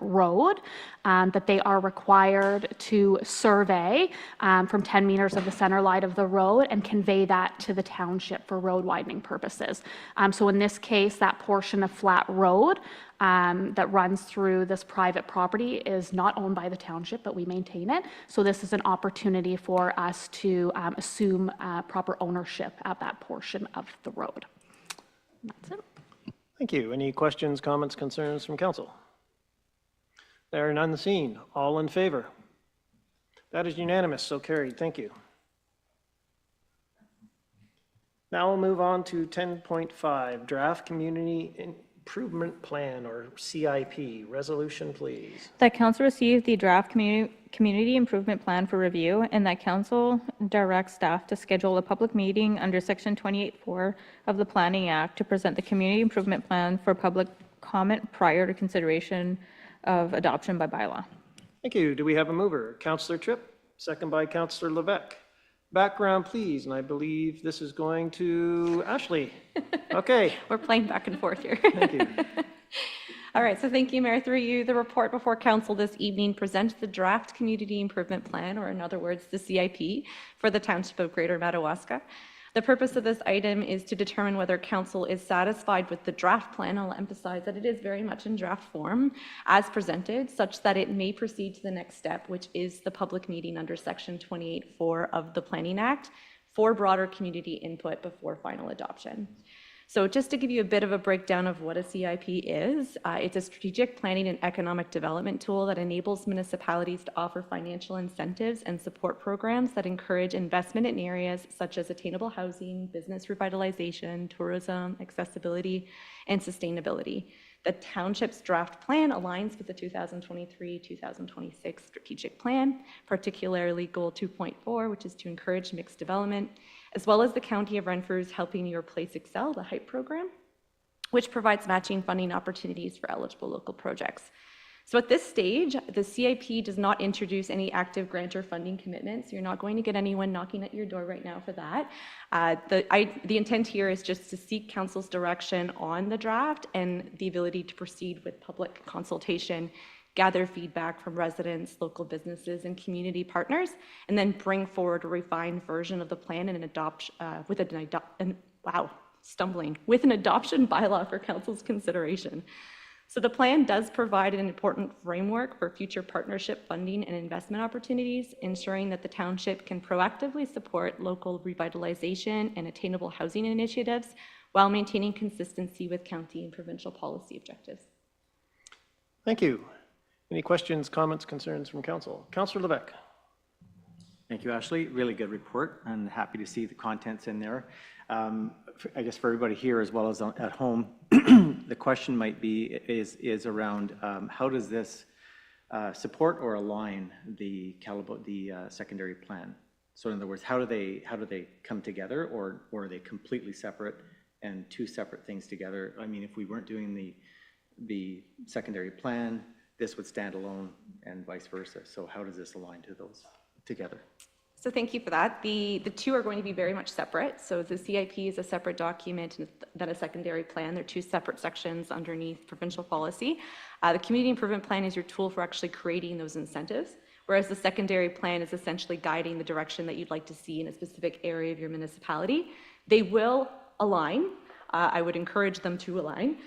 S12: road, that they are required to survey from 10 meters of the center line of the road and convey that to the township for road widening purposes. So in this case, that portion of flat road that runs through this private property is not owned by the township, but we maintain it. So this is an opportunity for us to assume proper ownership of that portion of the road. That's it.
S1: Thank you. Any questions, comments, concerns from council? There are none seen. All in favor? That is unanimous, so carried. Thank you. Now we'll move on to 10.5, Draft Community Improvement Plan, or CIP. Resolution, please.
S2: That council receive the draft community improvement plan for review, and that council directs staff to schedule a public meeting under section 28(4) of the Planning Act to present the community improvement plan for public comment prior to consideration of adoption by bylaw.
S1: Thank you. Do we have a mover? Councillor Tripp, second by Councillor Levesque. Background, please, and I believe this is going to Ashley. Okay.
S11: We're playing back and forth here.
S1: Thank you.
S11: All right, so thank you, Mayor. Through you, the report before council this evening presents the draft community improvement plan, or in other words, the CIP, for the Township of Greater Madawaska. The purpose of this item is to determine whether council is satisfied with the draft plan. I'll emphasize that it is very much in draft form as presented, such that it may proceed to the next step, which is the public meeting under section 28(4) of the Planning Act for broader community input before final adoption. So just to give you a bit of a breakdown of what a CIP is, it's a strategic planning and economic development tool that enables municipalities to offer financial incentives and support programs that encourage investment in areas such as attainable housing, business revitalization, tourism, accessibility, and sustainability. The township's draft plan aligns with the 2023-2026 strategic plan, particularly goal 2.4, which is to encourage mixed development, as well as the County of Renfrew's Helping Your Place Excel, the HYPE program, which provides matching funding opportunities for eligible local projects. So at this stage, the CIP does not introduce any active grantor funding commitments. You're not going to get anyone knocking at your door right now for that. The intent here is just to seek council's direction on the draft and the ability to proceed with public consultation, gather feedback from residents, local businesses, and community partners, and then bring forward a refined version of the plan and with an adoption bylaw for council's consideration. So the plan does provide an important framework for future partnership funding and investment opportunities, ensuring that the township can proactively support local revitalization and attainable housing initiatives while maintaining consistency with county and provincial policy objectives.
S1: Thank you. Any questions, comments, concerns from council? Councillor Levesque.
S6: Thank you, Ashley. Really good report, and happy to see the contents in there. I guess for everybody here as well as at home, the question might be is around how does this support or align the secondary plan? So in other words, how do they come together, or are they completely separate and two separate things together? I mean, if we weren't doing the secondary plan, this would stand alone, and vice versa. So how does this align to those together?
S11: So thank you for that. The two are going to be very much separate. So the CIP is a separate document than a secondary plan. They're two separate sections underneath provincial policy. The community improvement plan is your tool for actually creating those incentives, whereas the secondary plan is essentially guiding the direction that you'd like to see in a specific area of your municipality. They will align. I would encourage them to align.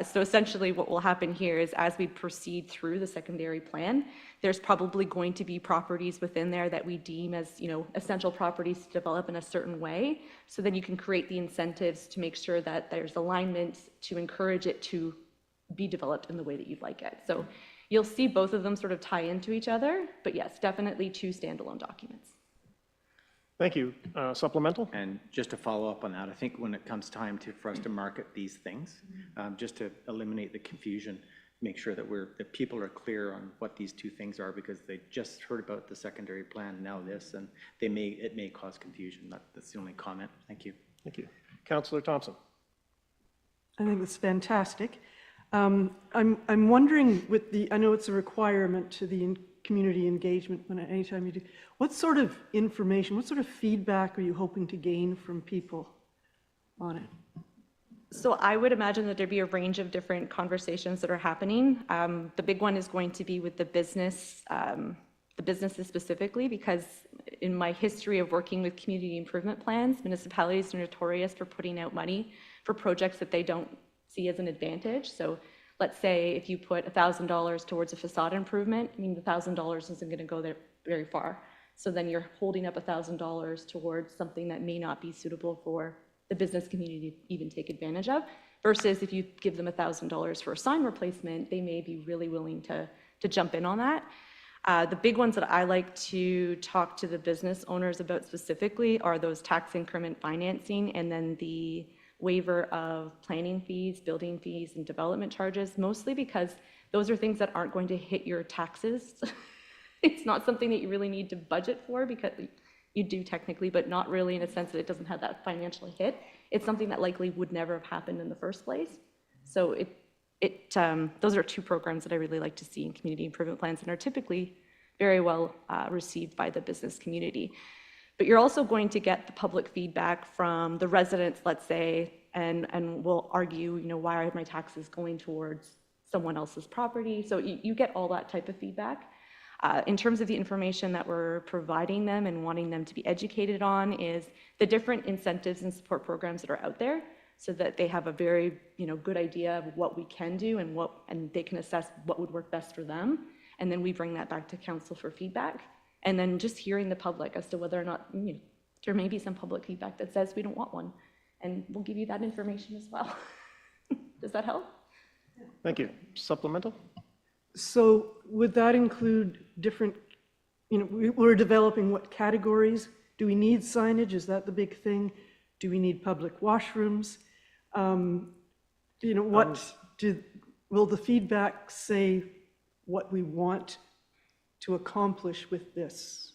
S11: So essentially what will happen here is as we proceed through the secondary plan, there's probably going to be properties within there that we deem as, essential properties to develop in a certain way. So then you can create the incentives to make sure that there's alignment to encourage it to be developed in the way that you'd like it. So you'll see both of them sort of tie into each other, but yes, definitely two standalone documents.
S1: Thank you. Supplemental?
S6: And just to follow up on that, I think when it comes time for us to market these things, just to eliminate the confusion, make sure that people are clear on what these two things are, because they just heard about the secondary plan, now this, and it may cause confusion. That's the only comment. Thank you.
S1: Thank you. Councillor Thompson.
S9: I think it's fantastic. I'm wondering I know it's a requirement to the community engagement anytime you do, what sort of information, what sort of feedback are you hoping to gain from people on it?
S11: So I would imagine that there'd be a range of different conversations that are happening. The big one is going to be with the businesses specifically, because in my history of working with community improvement plans, municipalities are notorious for putting out money for projects that they don't see as an advantage. So let's say if you put $1,000 towards a facade improvement, I mean, the $1,000 isn't going to go there very far. So then you're holding up $1,000 towards something that may not be suitable for the business community to even take advantage of, versus if you give them $1,000 for a sign replacement, they may be really willing to jump in on that. The big ones that I like to talk to the business owners about specifically are those tax increment financing, and then the waiver of planning fees, building fees, and development charges, mostly because those are things that aren't going to hit your taxes. It's not something that you really need to budget for, because you do technically, but not really in a sense that it doesn't have that financial hit. It's something that likely would never have happened in the first place. So those are two programs that I really like to see in community improvement plans, and are typically very well received by the business community. But you're also going to get the public feedback from the residents, let's say, and we'll argue, why are my taxes going towards someone else's property? So you get all that type of feedback. In terms of the information that we're providing them and wanting them to be educated on is the different incentives and support programs that are out there, so that they have a very good idea of what we can do and they can assess what would work best for them. And then we bring that back to council for feedback. And then just hearing the public as to whether or not there may be some public feedback that says we don't want one. And we'll give you that information as well. Does that help?
S1: Thank you. Supplemental?
S9: So would that include different, we're developing what categories? Do we need signage? Is that the big thing? Do we need public washrooms? will the feedback say what we want to accomplish with this?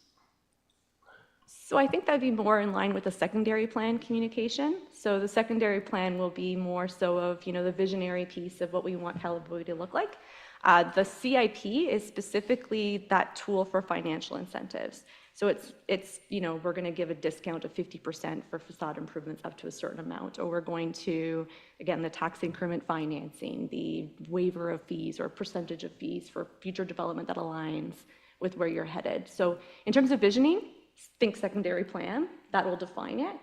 S11: So I think that'd be more in line with the secondary plan communication. So the secondary plan will be more so of, the visionary piece of what we want Calabogie to look like. The CIP is specifically that tool for financial incentives. So it's we're going to give a discount of 50% for facade improvements up to a certain amount, or we're going to, again, the tax increment financing, the waiver of fees or percentage of fees for future development that aligns with where you're headed. So in terms of visioning, think secondary plan, that will define it.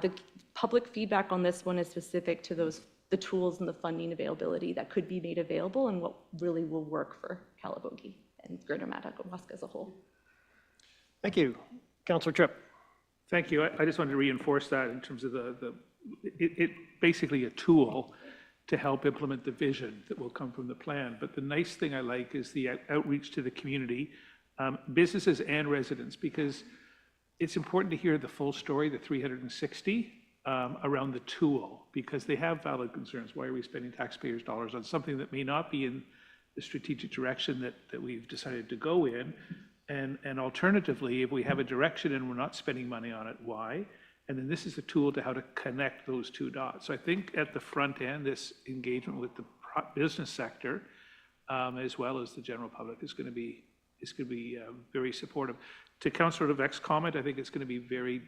S11: The public feedback on this one is specific to the tools and the funding availability that could be made available and what really will work for Calabogie and Greater Madawaska as a whole.
S1: Thank you. Councillor Tripp.
S5: Thank you. I just wanted to reinforce that in terms of it basically a tool to help implement the vision that will come from the plan. But the nice thing I like is the outreach to the community, businesses and residents, because it's important to hear the full story, the 360, around the tool, because they have valid concerns. Why are we spending taxpayers' dollars on something that may not be in the strategic direction that we've decided to go in? And alternatively, if we have a direction and we're not spending money on it, why? And then this is a tool to how to connect those two dots. So I think at the front end, this engagement with the business sector, as well as the general public, is going to be very supportive. To Councillor Levesque's comment, I think it's going to be very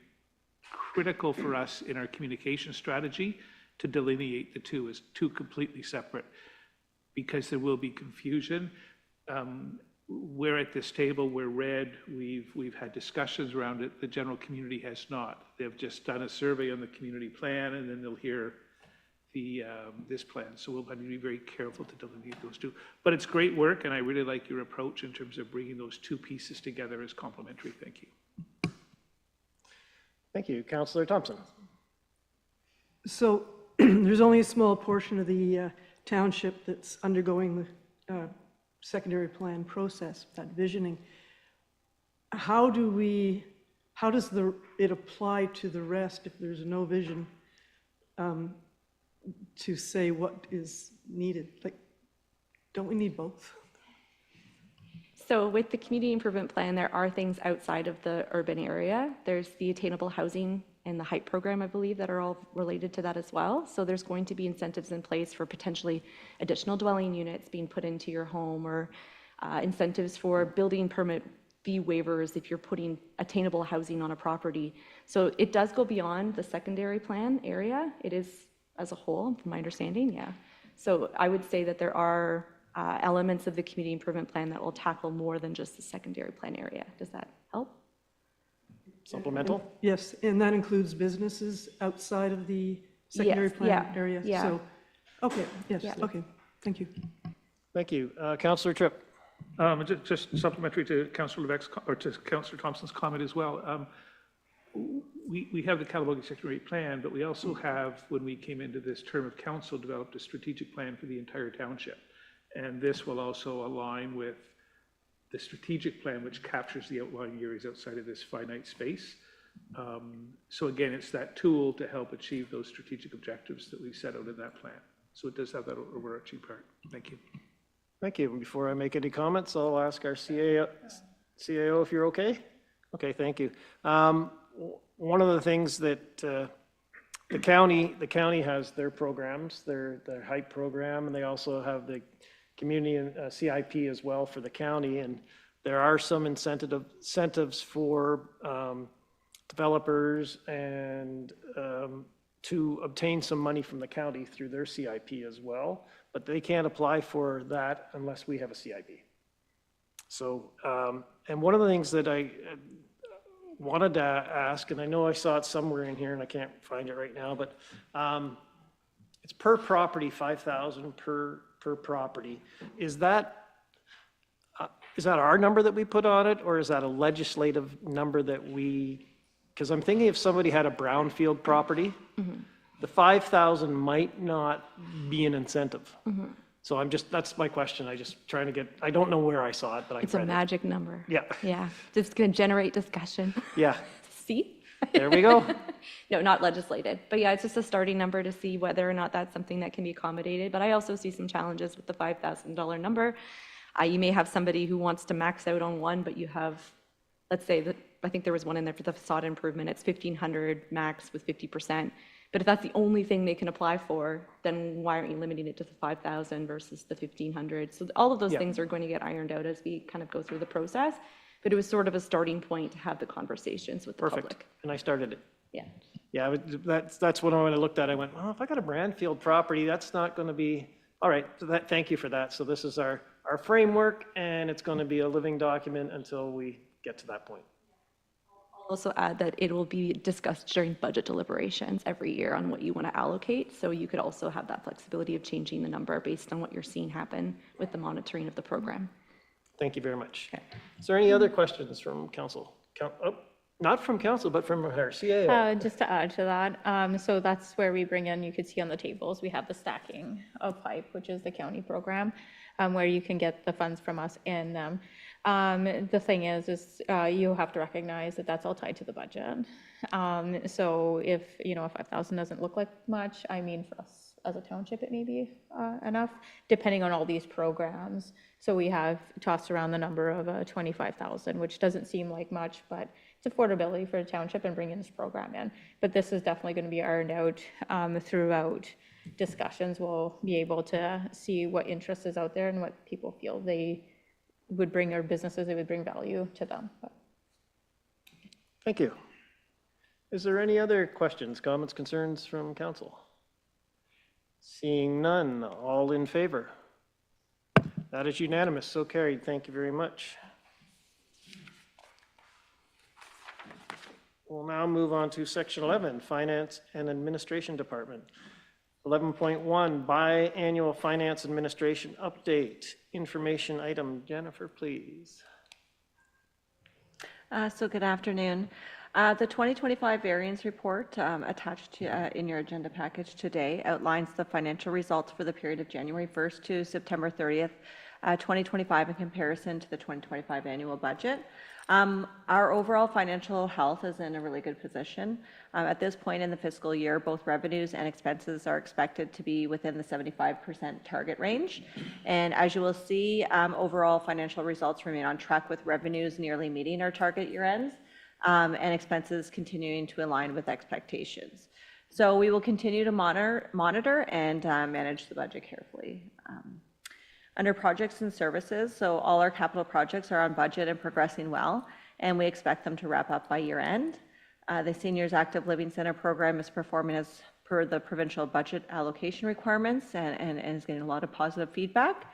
S5: critical for us in our communication strategy to delineate the two as two completely separate, because there will be confusion. We're at this table, we're red, we've had discussions around it, the general community has not. They've just done a survey on the community plan, and then they'll hear this plan. So we'll have to be very careful to delineate those two. But it's great work, and I really like your approach in terms of bringing those two pieces together as complementary. Thank you.
S1: Thank you. Councillor Thompson.
S9: So there's only a small portion of the township that's undergoing the secondary plan process, that visioning. How does it apply to the rest if there's no vision to say what is needed? Like, don't we need both?
S11: So with the community improvement plan, there are things outside of the urban area. There's the attainable housing and the HYPE program, I believe, that are all related to that as well. So there's going to be incentives in place for potentially additional dwelling units being put into your home, or incentives for building permit fee waivers if you're putting attainable housing on a property. So it does go beyond the secondary plan area. It is as a whole, from my understanding, yeah. So I would say that there are elements of the community improvement plan that will tackle more than just the secondary plan area. Does that help?
S1: Supplemental?
S9: Yes, and that includes businesses outside of the secondary plan area?
S11: Yeah.
S9: So, okay, yes,
S11: Yeah.
S9: okay, thank you.
S1: Thank you. Councillor Tripp.
S5: Just supplementary to Councillor Levesque's, or to Councillor Thompson's comment as well. We have the Calabogie secondary plan, but we also have, when we came into this term of council, developed a strategic plan for the entire township. And this will also align with the strategic plan, which captures the outlying areas outside of this finite space. So again, it's that tool to help achieve those strategic objectives that we set out in that plan. So it does have that overarching part. Thank you.
S1: Thank you. Before I make any comments, I'll ask our CAO if you're okay. Okay, thank you. One of the things that the county has their programs, their HYPE program, and they also have the community and CIP as well for the county. And there are some incentives for developers and to obtain some money from the county through their CIP as well, but they can't apply for that unless we have a CIP. So, and one of the things that I wanted to ask, and I know I saw it somewhere in here and I can't find it right now, but it's per property, 5,000 per property. Is that our number that we put on it, or is that a legislative number that we, because I'm thinking if somebody had a brownfield property, the 5,000 might not be an incentive. So that's my question. I don't know where I saw it, but
S11: It's a magic number.
S1: Yeah.
S11: Yeah, it's going to generate discussion.
S1: Yeah.
S11: See?
S1: There we go.
S11: No, not legislated. But yeah, it's just a starting number to see whether or not that's something that can be accommodated. But I also see some challenges with the $5,000 number. You may have somebody who wants to max out on one, but you have, let's say that, I think there was one in there for the facade improvement, it's 1,500 max with 50%. But if that's the only thing they can apply for, then why aren't you limiting it to the 5,000 versus the 1,500? So all of those
S1: Yeah.
S11: things are going to get ironed out as we kind of go through the process. But it was sort of a starting point to have the conversations with the
S1: Perfect.
S11: public.
S1: And I started it.
S11: Yeah.
S1: Yeah, that's when I looked at it, I went, well, if I got a Brandfield property, that's not going to be, all right, so thank you for that. So this is our framework, and it's going to be a living document until we get to that point.
S11: I'll also add that it will be discussed during budget deliberations every year on what you want to allocate. So you could also have that flexibility of changing the number based on what you're seeing happen with the monitoring of the program.
S1: Thank you very much. Is there any other questions from council? Not from council, but from our CAO.
S2: Just to add to that, so that's where we bring in, you could see on the tables, we have the stacking of pipe, which is the county program, where you can get the funds from us in them. The thing is you have to recognize that that's all tied to the budget. So if, if 5,000 doesn't look like much, I mean, for us as a township, it may be enough, depending on all these programs. So we have tossed around the number of 25,000, which doesn't seem like much, but it's affordability for a township and bringing this program in. But this is definitely going to be ironed out throughout discussions. We'll be able to see what interest is out there and what people feel they would bring, or businesses they would bring value to them.
S1: Thank you. Is there any other questions, comments, concerns from council? Seeing none, all in favor? That is unanimous, so carried. Thank you very much. We'll now move on to section 11, Finance and Administration Department. 11.1, Biannual Finance Administration Update. Information item. Jennifer, please.
S7: So good afternoon. The 2025 variance report attached to, in your agenda package today outlines the financial results for the period of January 1st to September 30th, 2025 in comparison to the 2025 annual budget. Our overall financial health is in a really good position. At this point in the fiscal year, both revenues and expenses are expected to be within the 75% target range. And as you will see, overall financial results remain on track, with revenues nearly meeting our target year ends, and expenses continuing to align with expectations. So we will continue to monitor and manage the budget carefully. Under projects and services, so all our capital projects are on budget and progressing well, and we expect them to wrap up by year end. The Seniors Active Living Center program is performing as per the provincial budget allocation requirements and is getting a lot of positive feedback.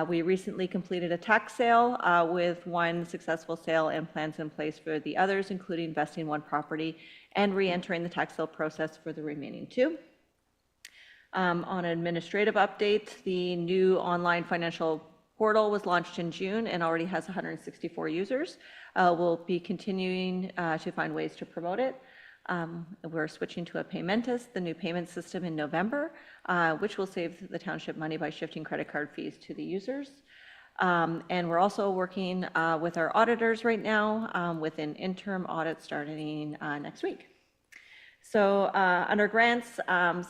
S7: We recently completed a tax sale with one successful sale and plans in place for the others, including investing one property and re-entering the tax sale process for the remaining two. On administrative update, the new online financial portal was launched in June and already has 164 users. We'll be continuing to find ways to promote it. We're switching to a Paymentus, the new payment system, in November, which will save the township money by shifting credit card fees to the users. And we're also working with our auditors right now with an interim audit starting next week. So under grants,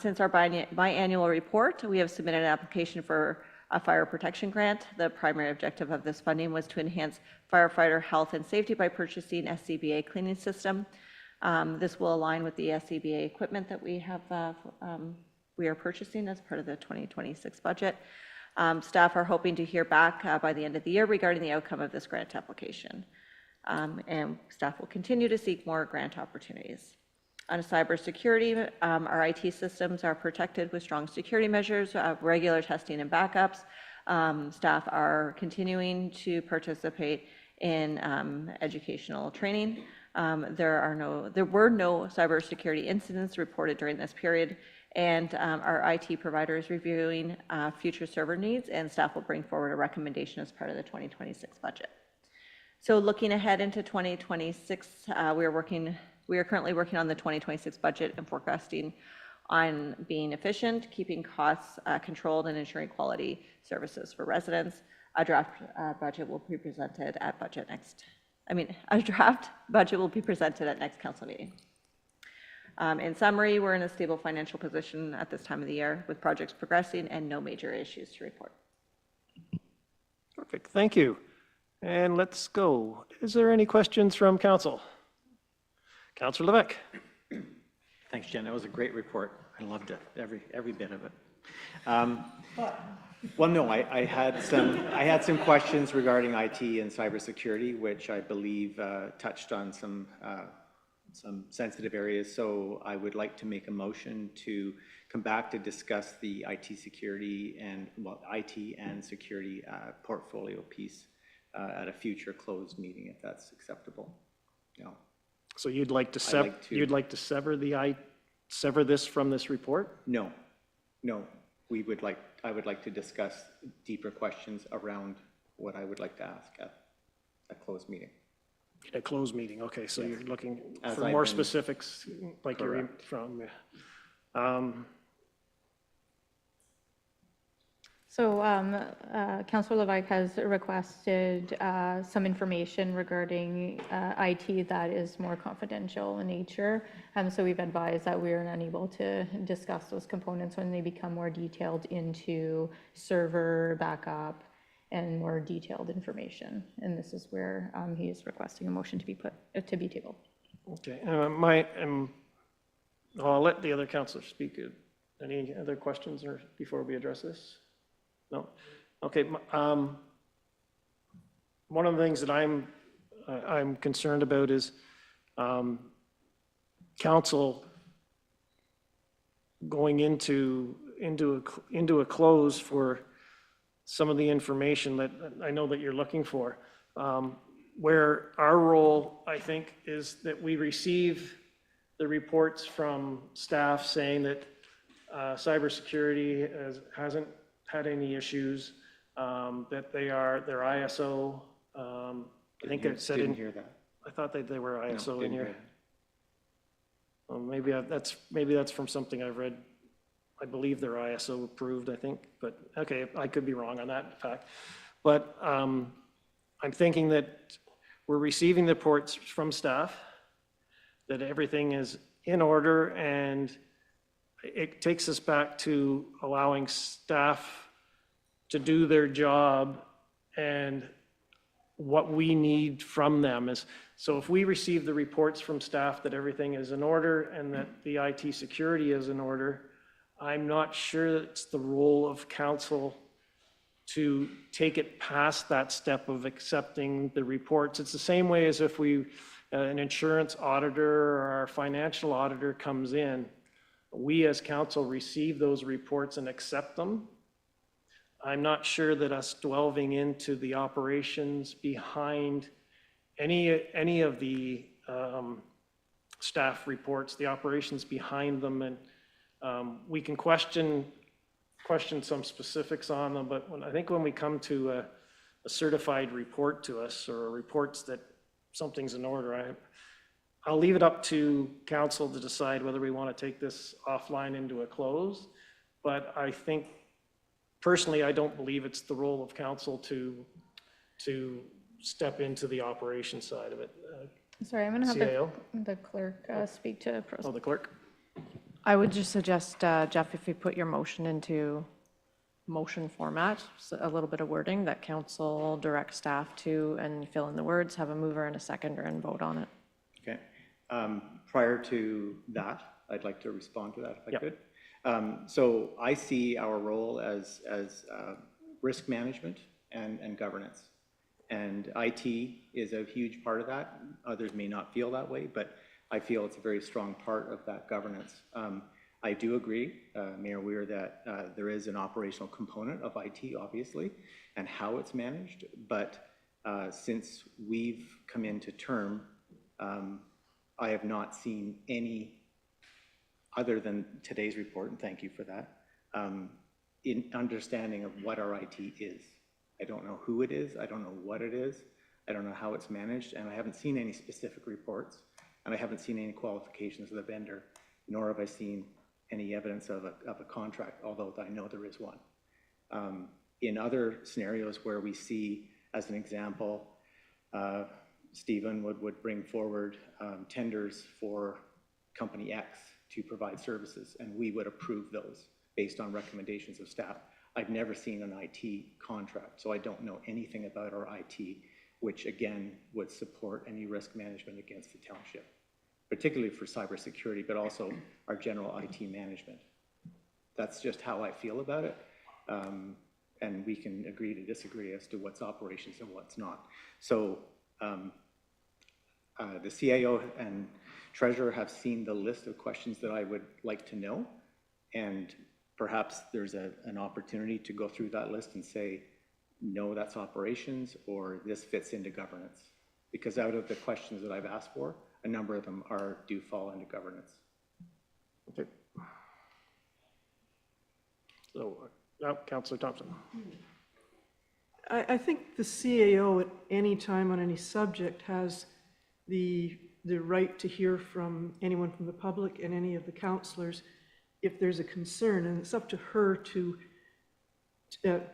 S7: since our biannual report, we have submitted an application for a fire protection grant. The primary objective of this funding was to enhance firefighter health and safety by purchasing SCBA cleaning system. This will align with the SCBA equipment that we are purchasing as part of the 2026 budget. Staff are hoping to hear back by the end of the year regarding the outcome of this grant application. And staff will continue to seek more grant opportunities. On cybersecurity, our IT systems are protected with strong security measures, regular testing and backups. Staff are continuing to participate in educational training. There were no cybersecurity incidents reported during this period, and our IT provider is reviewing future server needs, and staff will bring forward a recommendation as part of the 2026 budget. So looking ahead into 2026, we are currently working on the 2026 budget and forecasting on being efficient, keeping costs controlled, and ensuring quality services for residents. A draft budget will be presented at budget next a draft budget will be presented at next council meeting. In summary, we're in a stable financial position at this time of the year with projects progressing and no major issues to report.
S1: Perfect, thank you. And let's go. Is there any questions from council? Councillor Levesque.
S6: Thanks, Jen. That was a great report. I loved it, every bit of it. Well, no, I had some questions regarding IT and cybersecurity, which I believe touched on some sensitive areas. So I would like to make a motion to come back to discuss the IT security and security portfolio piece at a future closed meeting, if that's acceptable. No.
S1: So you'd like to sever this from this report?
S6: No. I would like to discuss deeper questions around what I would like to ask at a closed meeting.
S1: A closed meeting, okay, so you're looking
S6: As
S1: for
S6: I've
S1: more
S6: been-
S1: specifics, like you're
S6: Correct.
S1: from.
S2: So Councillor Levesque has requested some information regarding IT that is more confidential in nature. So we've advised that we are unable to discuss those components when they become more detailed into server backup and more detailed information. And this is where he is requesting a motion to be tabled.
S1: Okay, I'll let the other councillors speak. Any other questions or before we address this? No? Okay, one of the things that I'm concerned about is council going into a close for some of the information that I know that you're looking for, where our role, I think, is that we receive the reports from staff saying that cybersecurity hasn't had any issues, that they're ISO. I think it said
S6: Didn't hear that.
S1: I thought that they were ISO in
S6: didn't
S1: here.
S6: hear
S1: Well, maybe that's from something I've read. I believe they're ISO approved, I think, but okay, I could be wrong on that fact. But I'm thinking that we're receiving the reports from staff, that everything is in order, and it takes us back to allowing staff to do their job, and what we need from them is, so if we receive the reports from staff that everything is in order and that the IT security is in order, I'm not sure that it's the role of council to take it past that step of accepting the reports. It's the same way as if an insurance auditor or our financial auditor comes in, we as council receive those reports and accept them. I'm not sure that us delving into the operations behind any of the staff reports, the operations behind them, and we can question some specifics on them, but I think when we come to a certified report to us, or reports that something's in order, I'll leave it up to council to decide whether we want to take this offline into a close. But I think, personally, I don't believe it's the role of council to step into the operation side of it.
S2: Sorry, I'm going to have
S1: CAO?
S2: the clerk speak to
S1: Oh, the clerk?
S4: I would just suggest, Jeff, if you put your motion into motion format, so a little bit of wording that council directs staff to, and fill in the words, have a mover and a seconder, and vote on it.
S6: Okay. Prior to that, I'd like to respond to that if I
S1: Yep.
S6: could. So I see our role as risk management and governance. And IT is a huge part of that. Others may not feel that way, but I feel it's a very strong part of that governance. I do agree, Mayor Weir, that there is an operational component of IT, obviously, and how it's managed. But since we've come into term, I have not seen any, other than today's report, and thank you for that, in understanding of what our IT is. I don't know who it is, I don't know what it is, I don't know how it's managed, and I haven't seen any specific reports, and I haven't seen any qualifications of the vendor, nor have I seen any evidence of a contract, although I know there is one. In other scenarios where we see, as an example, Stephen would bring forward tenders for Company X to provide services, and we would approve those based on recommendations of staff. I've never seen an IT contract, so I don't know anything about our IT, which again would support any risk management against the township, particularly for cybersecurity, but also our general IT management. That's just how I feel about it. And we can agree to disagree as to what's operations and what's not. So the CAO and treasurer have seen the list of questions that I would like to know, and perhaps there's an opportunity to go through that list and say, no, that's operations, or this fits into governance. Because out of the questions that I've asked for, a number of them do fall into governance.
S1: Okay. So, now, Councillor Thompson.
S9: I think the CAO at any time on any subject has the right to hear from anyone from the public and any of the councillors if there's a concern, and it's up to her to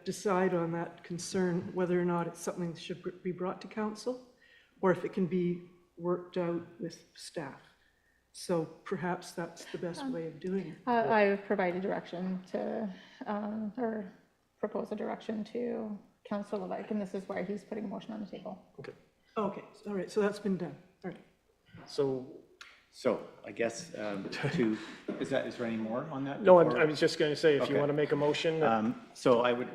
S9: decide on that concern, whether or not it's something that should be brought to council, or if it can be worked out with staff. So perhaps that's the best way of doing it.
S2: I've provided direction to, or proposed a direction to Councillor Levesque, and this is why he's putting a motion on the table.
S1: Okay.
S9: Okay, all right, so that's been done. All right.
S6: So I guess is there any more on that?
S1: No, I was just going to say, if you want to make a motion.
S6: So I would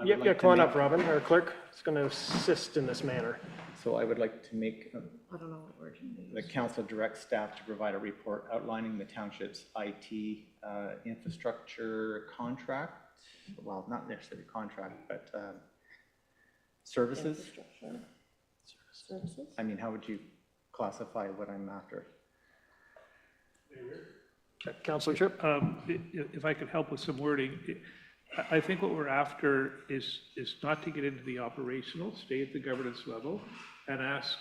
S1: Yeah,
S6: like
S1: come on
S6: to
S1: up, Robin. Our clerk is going to assist in this manner.
S6: So I would like to make
S4: I don't know what word you
S6: the council direct staff to provide a report outlining the township's IT infrastructure contract. Well, not necessarily contract, but services.
S4: Services?
S6: I mean, how would you classify what I'm after?
S1: Councillor Tripp?
S5: If I could help with some wording, I think what we're after is not to get into the operational, stay at the governance level, and ask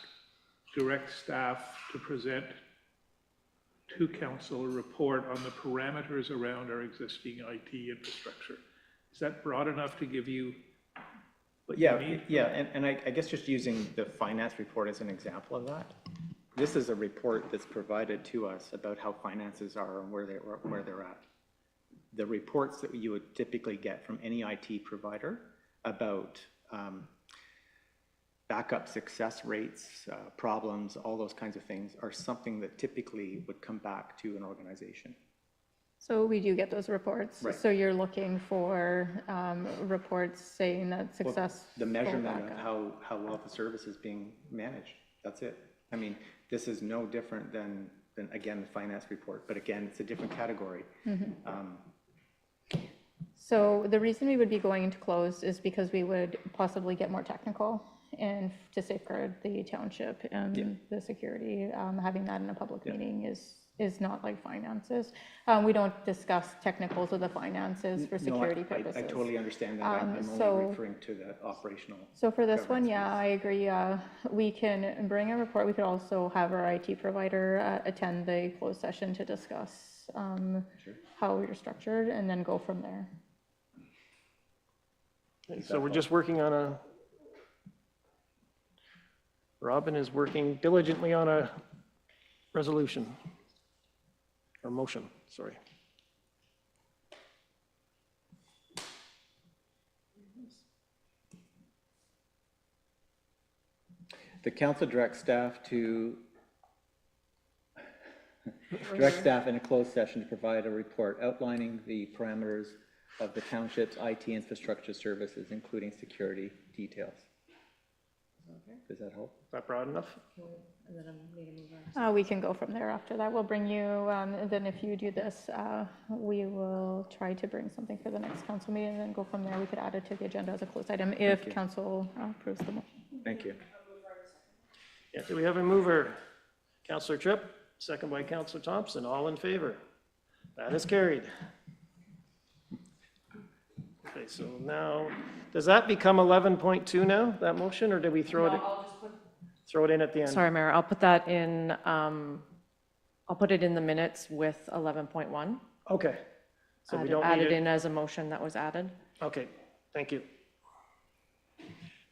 S5: direct staff to present to council a report on the parameters around our existing IT infrastructure. Is that broad enough to give you what you need?
S6: Yeah, and I guess just using the finance report as an example of that. This is a report that's provided to us about how finances are and where they're at. The reports that you would typically get from any IT provider about backup success rates, problems, all those kinds of things are something that typically would come back to an organization.
S2: So we do get those reports.
S6: Right.
S2: So you're looking for reports saying that
S6: Well,
S2: success.
S6: the measurement of how well the service is being managed, that's it. I mean, this is no different than again, the finance report, but again, it's a different category.
S2: So the reason we would be going into closed is because we would possibly get more technical and to safeguard the township and the security. Having that in a public meeting is not like finances. We don't discuss technicals of the finances for security purposes.
S6: I totally understand that. I'm only referring to the operational.
S2: So for this one, yeah, I agree. We can bring a report. We could also have our IT provider attend the closed session to discuss how we're structured and then go from there.
S1: So we're just working on Robin is working diligently on a resolution, or motion, sorry.
S6: The council directs staff in a closed session to provide a report outlining the parameters of the township's IT infrastructure services, including security details. Does that help?
S1: Is that broad enough?
S4: And then I'm need to move on.
S2: We can go from there after that. We'll bring you, and then if you do this, we will try to bring something for the next council meeting and then go from there. We could add it to the agenda as a closed item if council approves the motion.
S6: Thank you.
S1: Yeah, do we have a mover? Councillor Tripp, second by Councillor Thompson, all in favor? That is carried. Okay, so now, does that become 11.2 now, that motion, or did we throw it in at the end?
S4: Sorry, Mayor, I'll put that in, I'll put it in the minutes with 11.1.
S1: Okay. So we don't
S4: Add
S1: need
S4: it in as a motion that was added.
S1: Okay, thank you.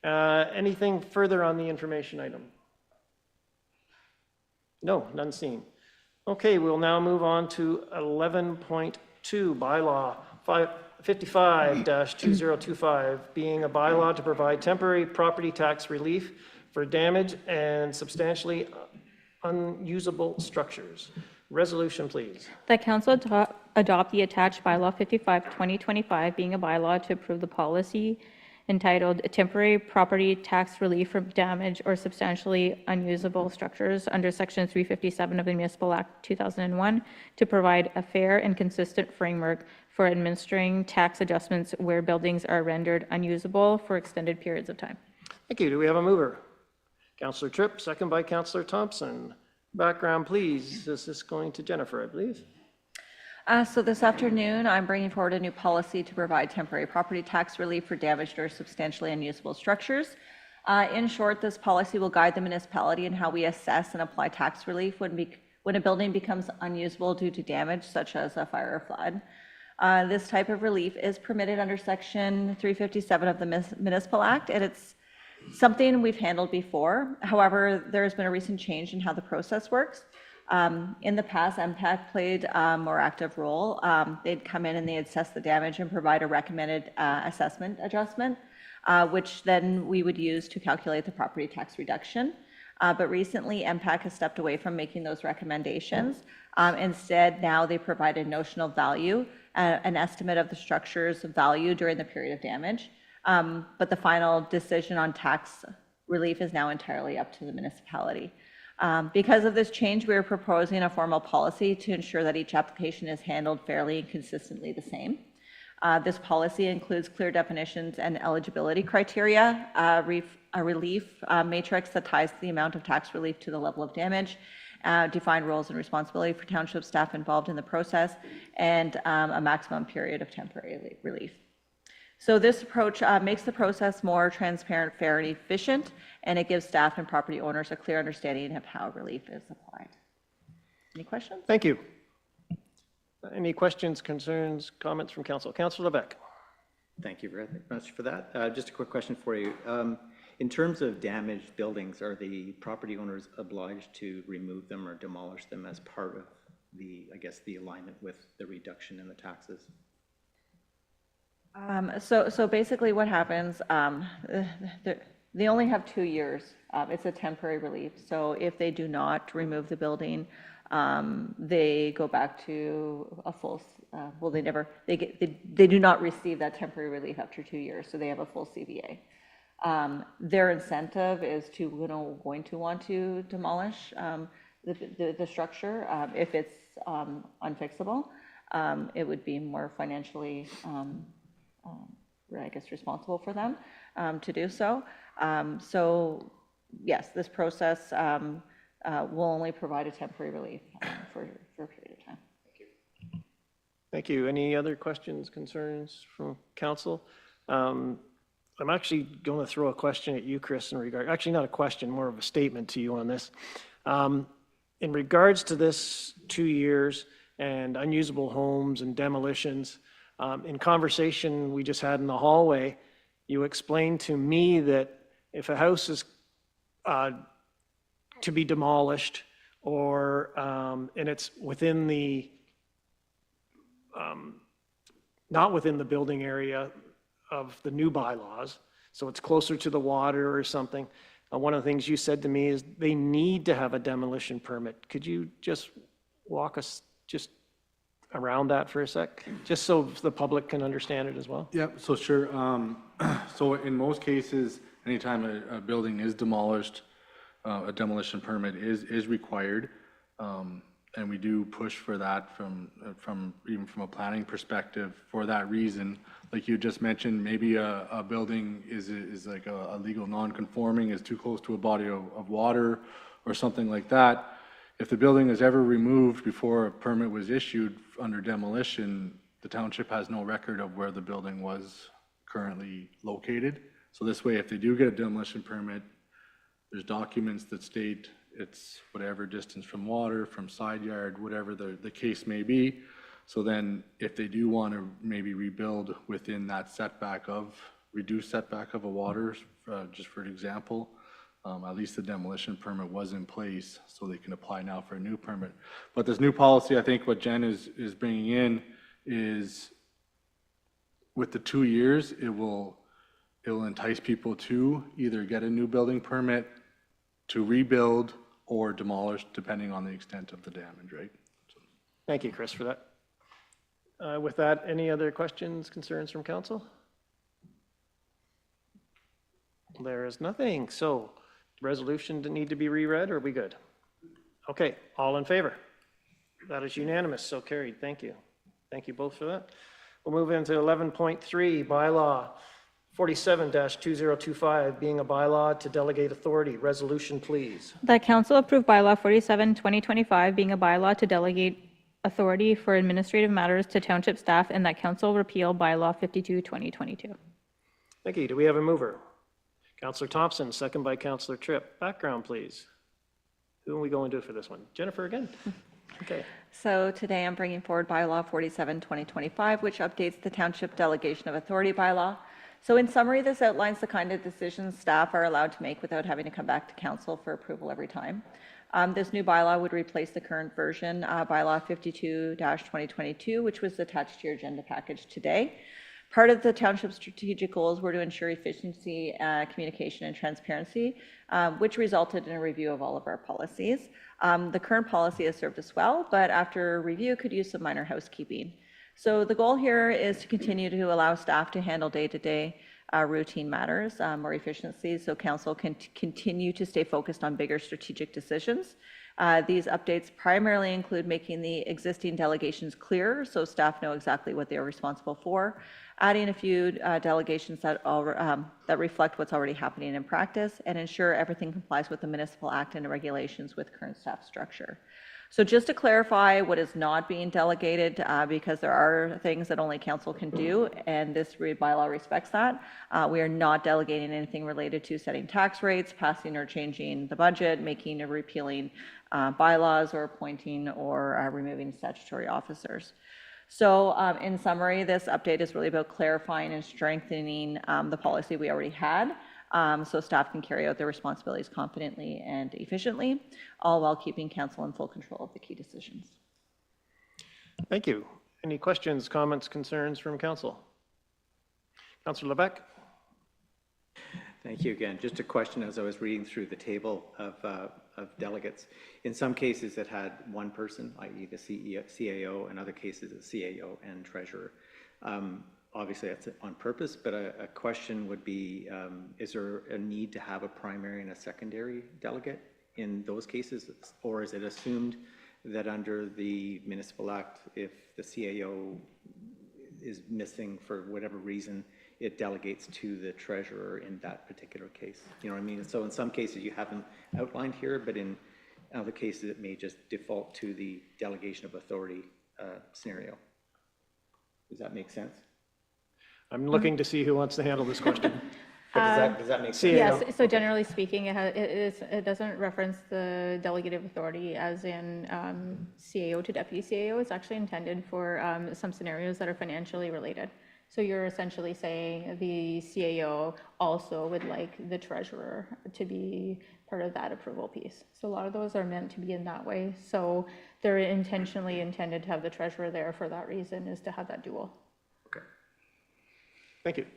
S1: Anything further on the information item? No, none seen. Okay, we'll now move on to 11.2, bylaw 55-2025, being a bylaw to provide temporary property tax relief for damaged and substantially unusable structures. Resolution, please.
S2: That council adopt the attached bylaw 55-2025, being a bylaw to approve the policy entitled Temporary Property Tax Relief for Damaged or Substantially Unusable Structures under Section 357 of the Municipal Act 2001 to provide a fair and consistent framework for administering tax adjustments where buildings are rendered unusable for extended periods of time.
S1: Thank you. Do we have a mover? Councillor Tripp, second by Councillor Thompson. Background, please. This is going to Jennifer, I believe.
S7: So this afternoon, I'm bringing forward a new policy to provide temporary property tax relief for damaged or substantially unusable structures. In short, this policy will guide the municipality in how we assess and apply tax relief when a building becomes unusable due to damage, such as a fire or flood. This type of relief is permitted under Section 357 of the Municipal Act, and it's something we've handled before. However, there has been a recent change in how the process works. In the past, MPAC played a more active role. They'd come in and they'd assess the damage and provide a recommended assessment adjustment, which then we would use to calculate the property tax reduction. But recently, MPAC has stepped away from making those recommendations. Instead, now they provide a notional value, an estimate of the structure's value during the period of damage. But the final decision on tax relief is now entirely up to the municipality. Because of this change, we are proposing a formal policy to ensure that each application is handled fairly and consistently the same. This policy includes clear definitions and eligibility criteria, a relief matrix that ties the amount of tax relief to the level of damage, defined roles and responsibility for township staff involved in the process, and a maximum period of temporary relief. So this approach makes the process more transparent, fair, and efficient, and it gives staff and property owners a clear understanding of how relief is applied. Any questions?
S1: Thank you. Any questions, concerns, comments from council? Councillor Lebec.
S6: Thank you very much for that. Just a quick question for you. In terms of damaged buildings, are the property owners obliged to remove them or demolish them as part of the, I guess, the alignment with the reduction in the taxes?
S7: So basically what happens, they only have 2 years. It's a temporary relief. So if they do not remove the building, they go back to a full, well, they do not receive that temporary relief after 2 years. So they have a full CVA. Their incentive is to, going to want to demolish the structure. If it's unfixable, it would be more financially I guess, responsible for them to do so. So yes, this process will only provide a temporary relief for a period of time.
S1: Thank you. Thank you. Any other questions, concerns from council? I'm actually going to throw a question at you, Chris, in regard, actually not a question, more of a statement to you on this. In regards to this 2 years and unusable homes and demolitions, in conversation we just had in the hallway, you explained to me that if a house is to be demolished or, and it's within the, not within the building area of the new bylaws, so it's closer to the water or something, one of the things you said to me is they need to have a demolition permit. Could you just walk us just around that for a sec, just so the public can understand it as well?
S10: Yeah, so sure. So in most cases, anytime a building is demolished, a demolition permit is required. And we do push for that even from a planning perspective for that reason. Like you just mentioned, maybe a building is like a legal non-conforming, is too close to a body of water or something like that. If the building is ever removed before a permit was issued under demolition, the township has no record of where the building was currently located. So this way, if they do get a demolition permit, there's documents that state it's whatever distance from water, from side yard, whatever the case may be. So then if they do want to maybe rebuild within that setback of, reduced setback of a water, just for example, At least the demolition permit was in place, so they can apply now for a new permit. But this new policy, I think what Jen is bringing in is with the 2 years, it will entice people to either get a new building permit, to rebuild, or demolish, depending on the extent of the damage, right?
S1: Thank you, Chris, for that. With that, any other questions, concerns from council? There is nothing. So resolution didn't need to be reread, or are we good? Okay, all in favor? That is unanimous, so carried. Thank you. Thank you both for that. We'll move into 11.3, bylaw 47-2025, being a bylaw to delegate authority. Resolution, please.
S2: That council approve bylaw 47, 2025, being a bylaw to delegate authority for administrative matters to township staff, and that council repeal bylaw 52, 2022.
S1: Thank you. Do we have a mover? Councillor Thompson, second by Councillor Tripp. Background, please. Who are we going to do for this one? Jennifer again? Okay.
S7: So today I'm bringing forward bylaw 47, 2025, which updates the township delegation of authority bylaw. So in summary, this outlines the kind of decisions staff are allowed to make without having to come back to council for approval every time. This new bylaw would replace the current version, bylaw 52-2022, which was attached to your agenda package today. Part of the township's strategic goals were to ensure efficiency, communication, and transparency, which resulted in a review of all of our policies. The current policy has served us well, but after review could use some minor housekeeping. So the goal here is to continue to allow staff to handle day-to-day routine matters more efficiently, so council can continue to stay focused on bigger strategic decisions. These updates primarily include making the existing delegations clearer so staff know exactly what they are responsible for, adding a few delegations that reflect what's already happening in practice, and ensure everything complies with the Municipal Act and regulations with current staff structure. So just to clarify what is not being delegated, because there are things that only council can do, and this bylaw respects that. We are not delegating anything related to setting tax rates, passing or changing the budget, making or repealing bylaws, or appointing or removing statutory officers. So in summary, this update is really about clarifying and strengthening the policy we already had, so staff can carry out their responsibilities confidently and efficiently, all while keeping council in full control of the key decisions.
S1: Thank you. Any questions, comments, concerns from council? Councillor Lebec?
S6: Thank you again. Just a question as I was reading through the table of delegates. In some cases, it had one person, i.e. the CAO, and other cases, a CAO and treasurer. Obviously, that's on purpose, but a question would be, is there a need to have a primary and a secondary delegate in those cases? Or is it assumed that under the Municipal Act, if the CAO is missing for whatever reason, it delegates to the treasurer in that particular case? You know what I mean? So in some cases, you haven't outlined here, but in other cases, it may just default to the delegation of authority scenario. Does that make sense?
S1: I'm looking to see who wants to handle this question.
S6: Does that make sense?
S2: Yes, so generally speaking, it doesn't reference the delegative authority as in CAO to deputy CAO. It's actually intended for some scenarios that are financially related. So you're essentially saying the CAO also would like the treasurer to be part of that approval piece. So a lot of those are meant to be in that way. So they're intentionally intended to have the treasurer there for that reason, is to have that dual.
S1: Okay. Thank you.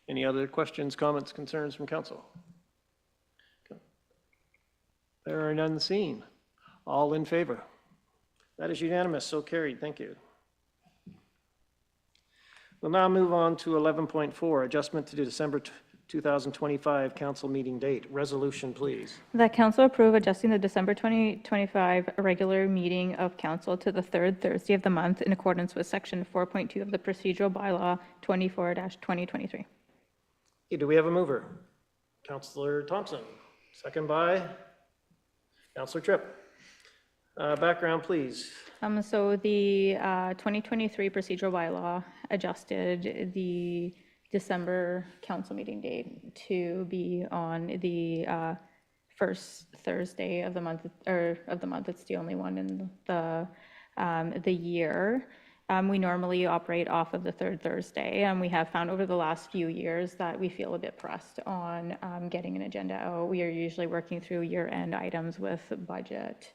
S1: Any other questions, comments, concerns from council? Okay. There are none seen. All in favor? That is unanimous, so carried. Thank you. We'll now move on to 11.4, adjustment to the December 2025 council meeting date. Resolution, please.
S2: That council approve adjusting the December 2025 regular meeting of council to the third Thursday of the month in accordance with section 4.2 of the procedural bylaw 24-2023.
S1: Okay, do we have a mover? Councillor Thompson, second by Councillor Tripp. Background, please.
S2: So the 2023 procedural bylaw adjusted the December council meeting date to be on the first Thursday of the month, It's the only one in the year. We normally operate off of the third Thursday, and we have found over the last few years that we feel a bit pressed on getting an agenda out. We are usually working through year-end items with budget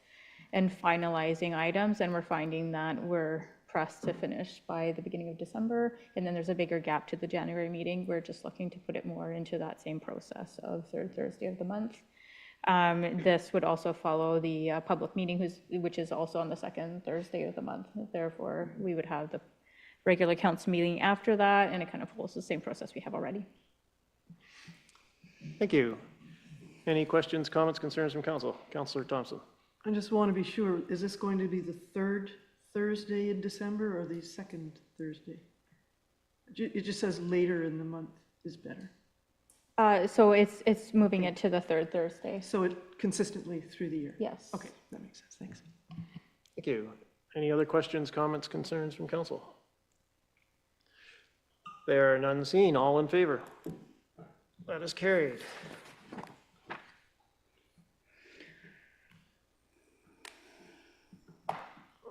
S2: and finalizing items, and we're finding that we're pressed to finish by the beginning of December, and then there's a bigger gap to the January meeting. We're just looking to put it more into that same process of third Thursday of the month. This would also follow the public meeting, which is also on the second Thursday of the month. Therefore, we would have the regular council meeting after that, and it kind of follows the same process we have already.
S1: Thank you. Any questions, comments, concerns from council? Councillor Thompson.
S9: I just want to be sure, is this going to be the third Thursday in December or the second Thursday? It just says later in the month is better.
S2: So it's moving it to the third Thursday.
S9: So it consistently through the year?
S2: Yes.
S9: Okay, that makes sense, thanks.
S1: Thank you. Any other questions, comments, concerns from council? There are none seen. All in favor? That is carried.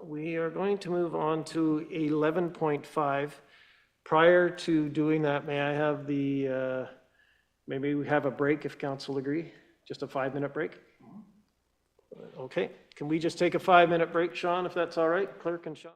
S1: We are going to move on to 11.5. Prior to doing that, may I have the, maybe we have a break if council agree? Just a 5-minute break? Okay, can we just take a 5-minute break, Sean, if that's all right? Clerk and Sean?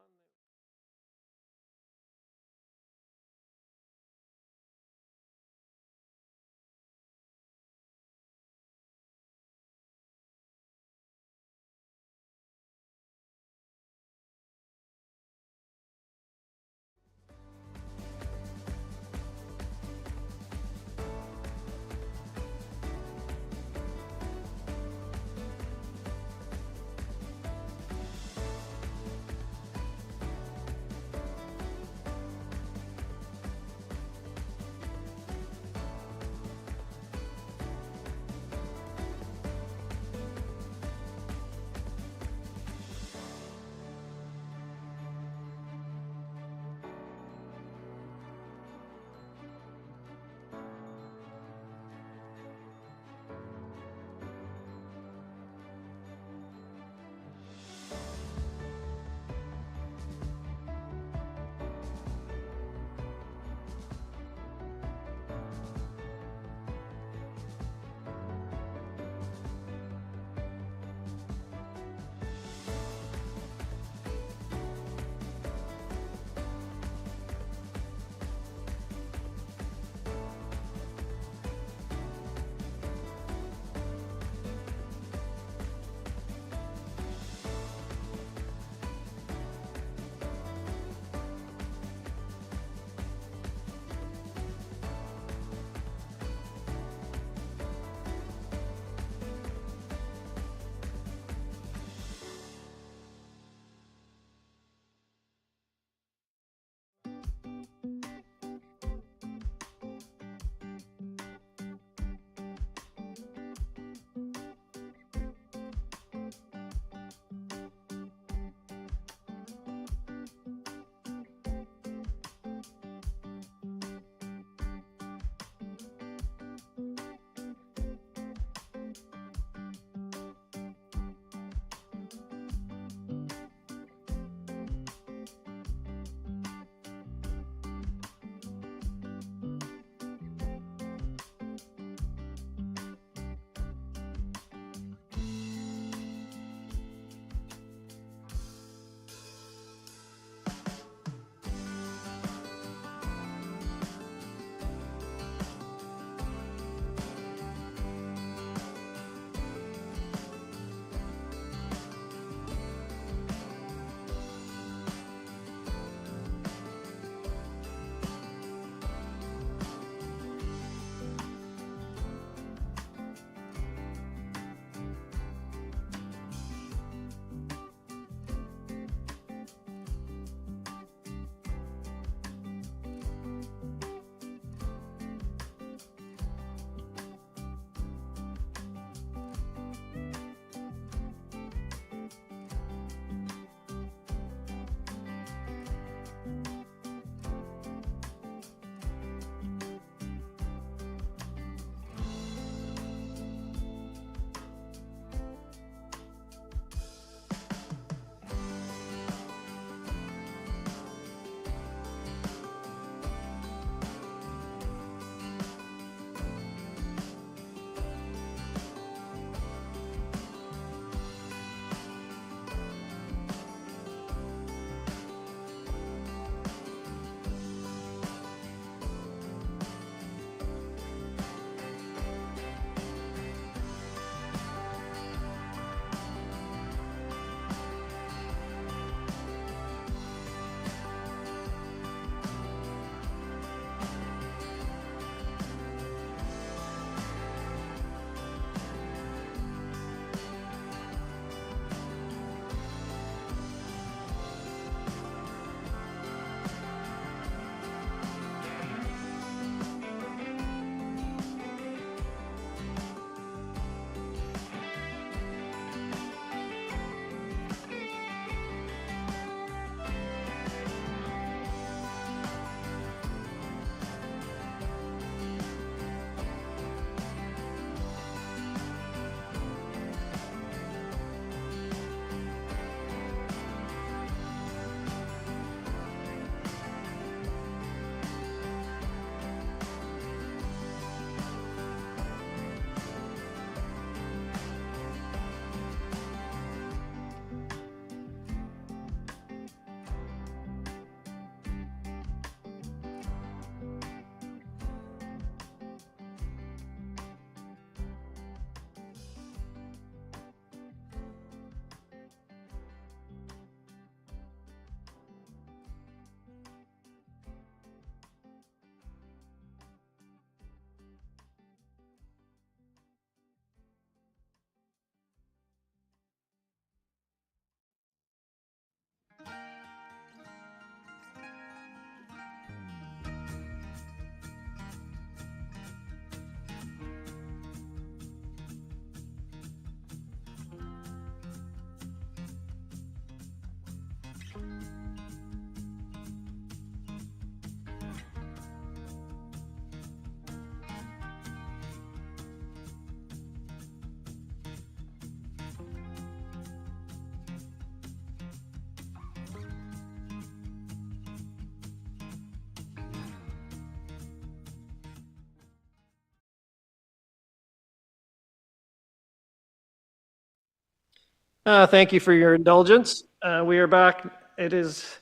S1: Thank you for your indulgence. We are back. It is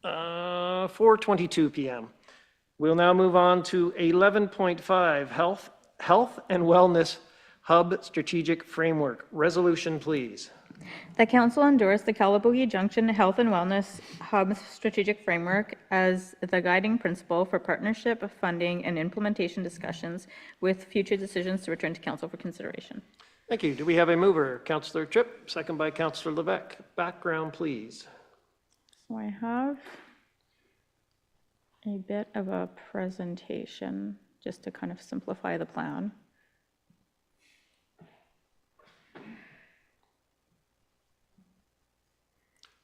S1: 4:22 p.m. We'll now move on to 11.5, Health and Wellness Hub Strategic Framework. Resolution, please.
S2: The council endorsed the Calabogie Junction Health and Wellness Hub Strategic Framework as the guiding principle for partnership, funding, and implementation discussions with future decisions to return to council for consideration.
S1: Thank you. Do we have a mover? Councillor Tripp, second by Councillor Levesque. Background, please.
S2: So I have a bit of a presentation just to kind of simplify the plan.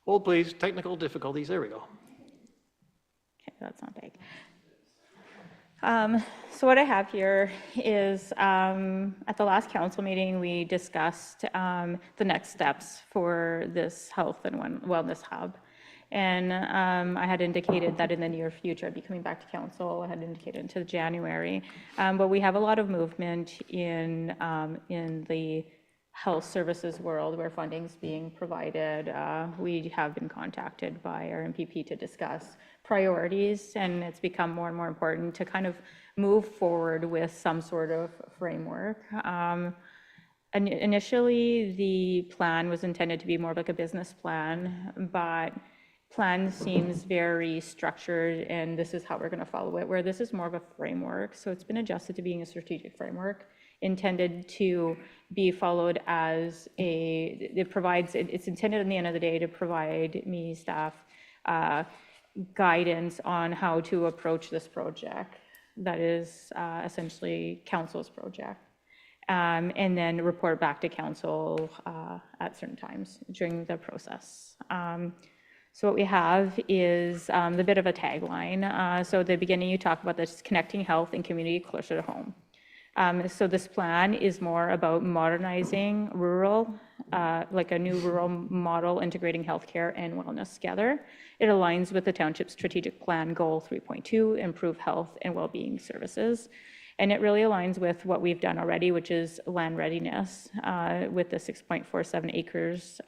S1: Hold, please. Technical difficulties. There we go.
S2: Okay, that's not big. So what I have here is at the last council meeting, we discussed the next steps for this health and wellness hub. And I had indicated that in the near future, I'd be coming back to council. I had indicated into January. But we have a lot of movement in the health services world where funding's being provided. We have been contacted by our MPP to discuss priorities, and it's become more and more important to kind of move forward with some sort of framework. And initially, the plan was intended to be more like a business plan, but plan seems very structured, and this is how we're going to follow it, where this is more of a framework. So it's been adjusted to being a strategic framework intended to be followed as it's intended at the end of the day to provide me, staff, guidance on how to approach this project that is essentially council's project, and then report back to council at certain times during the process. So what we have is the bit of a tagline. So at the beginning you talk about this connecting health and community closer to home. So this plan is more about modernizing rural, like a new rural model, integrating healthcare and wellness together. It aligns with the Township Strategic Plan Goal 3.2, improve health and well-being services. And it really aligns with what we've done already, which is land readiness with the 6.47 acres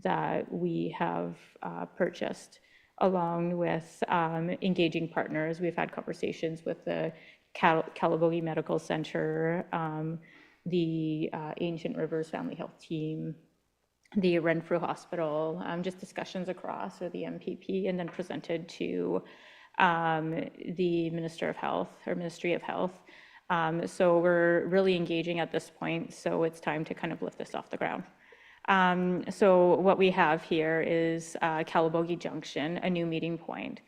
S2: that we have purchased, along with engaging partners. We've had conversations with the Calabogie Medical Center, the Ancient Rivers Family Health Team, the Renfrew Hospital, just discussions across, or the MPP, and then presented to the Minister of Health, or Ministry of Health. So we're really engaging at this point, so it's time to kind of lift this off the ground. So what we have here is Calabogie Junction, a new meeting point.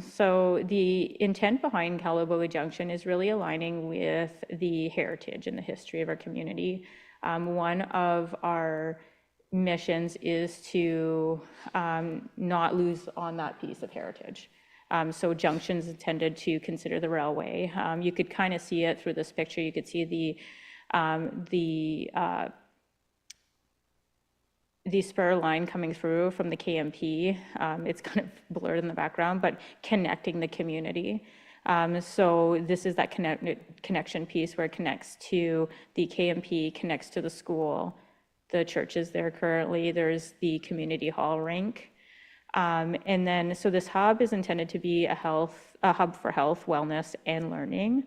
S2: So the intent behind Calabogie Junction is really aligning with the heritage and the history of our community. One of our missions is to not lose on that piece of heritage. So junctions intended to consider the railway. You could kind of see it through this picture. You could see the spur line coming through from the KMP. It's kind of blurred in the background, but connecting the community. So this is that connection piece where it connects to the KMP, connects to the school, the churches there currently. There's the community hall rink. And then, so this hub is intended to be a hub for health, wellness, and learning,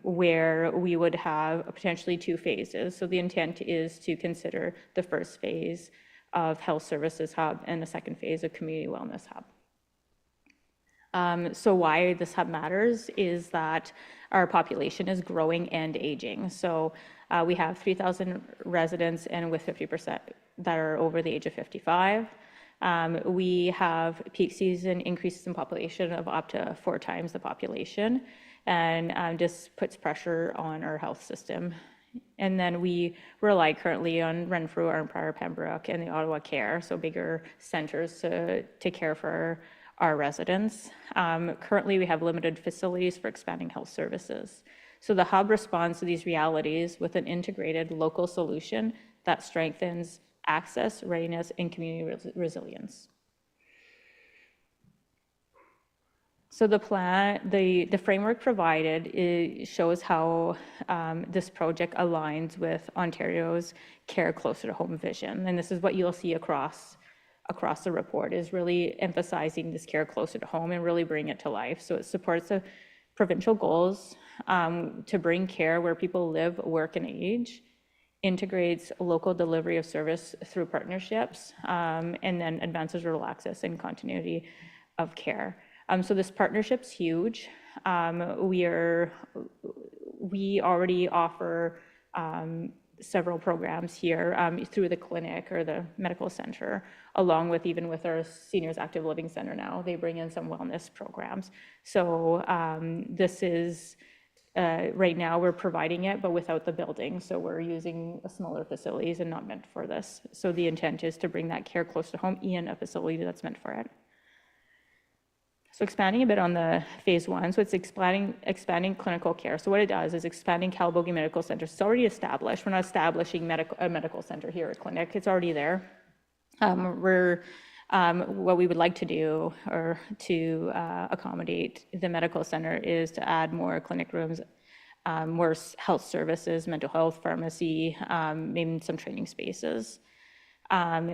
S2: where we would have potentially 2 phases. So the intent is to consider the first phase of health services hub and the second phase of community wellness hub. So why this hub matters is that our population is growing and aging. So we have 3,000 residents, and with 50% that are over the age of 55. We have peak season increases in population of up to 4 times the population, and just puts pressure on our health system. And then we rely currently on Renfrew, Arnprior, Pembroke, and the Ottawa Care, so bigger centers to care for our residents. Currently, we have limited facilities for expanding health services. So the hub responds to these realities with an integrated local solution that strengthens access, readiness, and community resilience. So the plan, the framework provided shows how this project aligns with Ontario's Care Closer to Home vision. And this is what you'll see across the report, is really emphasizing this care closer to home and really bring it to life. So it supports the provincial goals to bring care where people live, work, and age, integrates local delivery of service through partnerships, and then advances rural access and continuity of care. So this partnership's huge. We already offer several programs here through the clinic or the medical center, along with even with our seniors active living center now. They bring in some wellness programs. So this is, right now we're providing it, but without the building. So we're using smaller facilities and not meant for this. So the intent is to bring that care close to home in a facility that's meant for it. So expanding a bit on the phase one, so it's expanding clinical care. So what it does is expanding Calabogie Medical Center. It's already established. We're not establishing a medical center here at clinic. It's already there. What we would like to do, or to accommodate the medical center, is to add more clinic rooms, more health services, mental health, pharmacy, maybe some training spaces.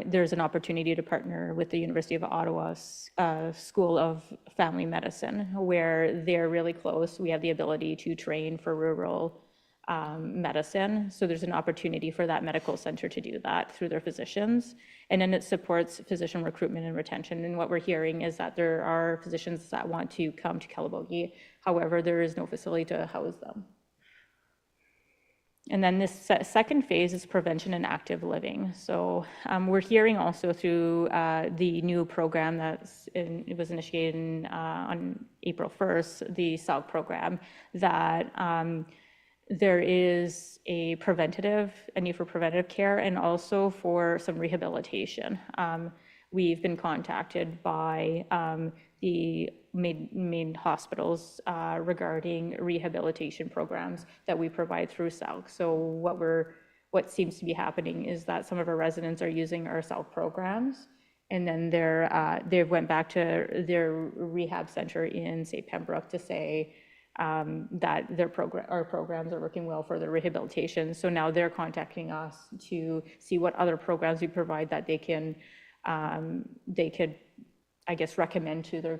S2: There's an opportunity to partner with the University of Ottawa's School of Family Medicine, where they're really close. We have the ability to train for rural medicine. So there's an opportunity for that medical center to do that through their physicians. And then it supports physician recruitment and retention. And what we're hearing is that there are physicians that want to come to Calabogie. However, there is no facility to house them. And then this second phase is prevention and active living. So we're hearing also through the new program it was initiated on April 1st, the SALC program, that there is a need for preventative care and also for some rehabilitation. We've been contacted by the main hospitals regarding rehabilitation programs that we provide through SALC. So what seems to be happening is that some of our residents are using our SALC programs, and then they went back to their rehab center in, say, Pembroke, to say that our programs are working well for their rehabilitation. So now they're contacting us to see what other programs we provide that they could, I guess, recommend to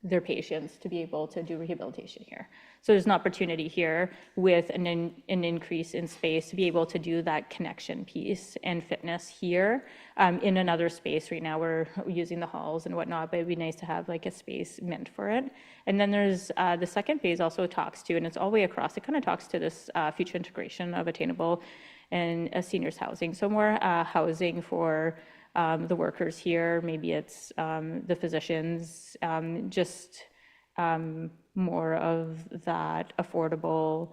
S2: their patients to be able to do rehabilitation here. So there's an opportunity here with an increase in space to be able to do that connection piece and fitness here in another space. Right now we're using the halls and whatnot, but it'd be nice to have like a space meant for it. And then there's the second phase also talks to, and it's all the way across, it kind of talks to this future integration of attainable and seniors housing. So more housing for the workers here, maybe it's the physicians, just more of that affordable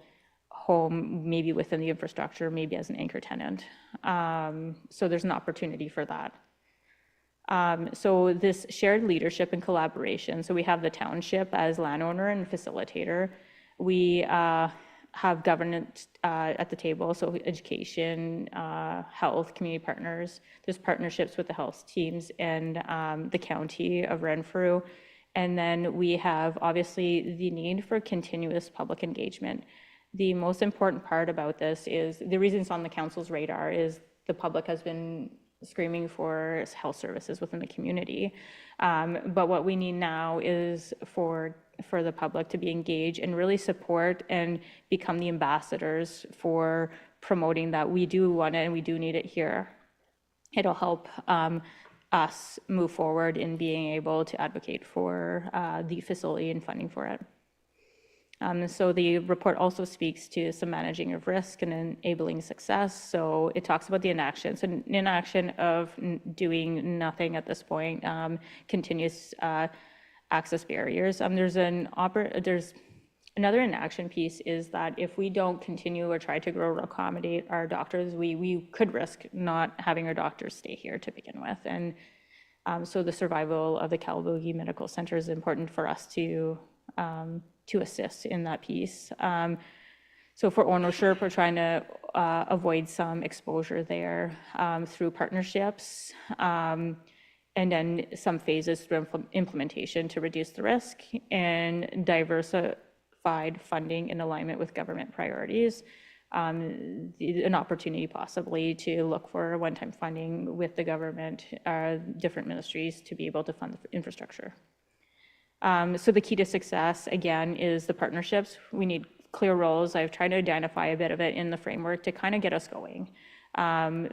S2: home, maybe within the infrastructure, maybe as an anchor tenant. So there's an opportunity for that. So this shared leadership and collaboration. So we have the township as landowner and facilitator. We have governance at the table, so education, health, community partners. There's partnerships with the health teams and the county of Renfrew. And then we have obviously the need for continuous public engagement. The most important part about this is, the reason it's on the council's radar is the public has been screaming for health services within the community. But what we need now is for the public to be engaged and really support and become the ambassadors for promoting that we do want it and we do need it here. It'll help us move forward in being able to advocate for the facility and funding for it. So the report also speaks to some managing of risk and enabling success. So it talks about the inaction. So inaction of doing nothing at this point, continuous access barriers. There's another inaction piece is that if we don't continue or try to grow or accommodate our doctors, we could risk not having our doctors stay here to begin with. And so the survival of the Calabogie Medical Center is important for us to assist in that piece. So for ownership, we're trying to avoid some exposure there through partnerships. and then some phases through implementation to reduce the risk, and diversified funding in alignment with government priorities. An opportunity possibly to look for one-time funding with the government, different ministries to be able to fund the infrastructure. So the key to success, again, is the partnerships. We need clear roles. I've tried to identify a bit of it in the framework to kind of get us going.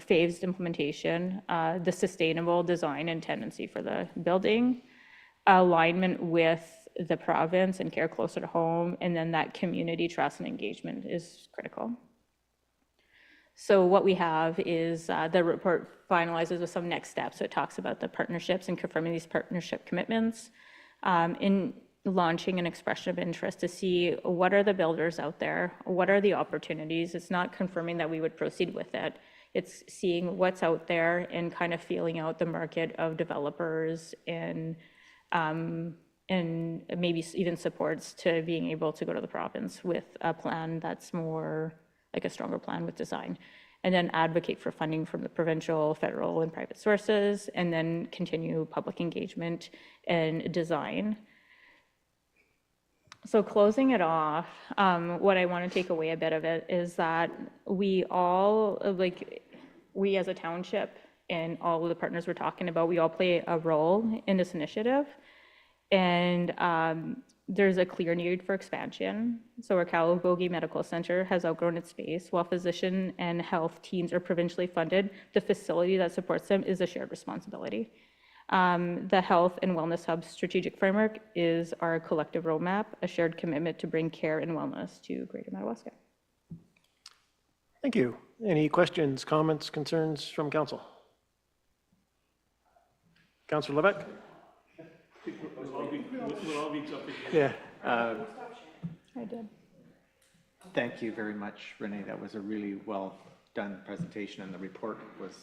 S2: Phased implementation, the sustainable design and tendency for the building, alignment with the province and care closer to home, and then that community trust and engagement is critical. So what we have is the report finalizes with some next steps. So it talks about the partnerships and confirming these partnership commitments, in launching an expression of interest to see what are the builders out there, what are the opportunities. It's not confirming that we would proceed with it. It's seeing what's out there and kind of feeling out the market of developers and maybe even supports to being able to go to the province with a plan that's more like a stronger plan with design, and then advocate for funding from the provincial, federal, and private sources, and then continue public engagement and design. So closing it off, what I want to take away a bit of it is that we all, we as a township and all of the partners we're talking about, we all play a role in this initiative. And there's a clear need for expansion. So our Calabogie Medical Center has outgrown its space. While physician and health teams are provincially funded, the facility that supports them is a shared responsibility. The Health and Wellness Hub strategic framework is our collective roadmap, a shared commitment to bring care and wellness to Greater Madawaska.
S1: Thank you. Any questions, comments, concerns from council? Councillor Levesque? Yeah.
S2: I did.
S6: Thank you very much, Renee. That was a really well done presentation, and the report was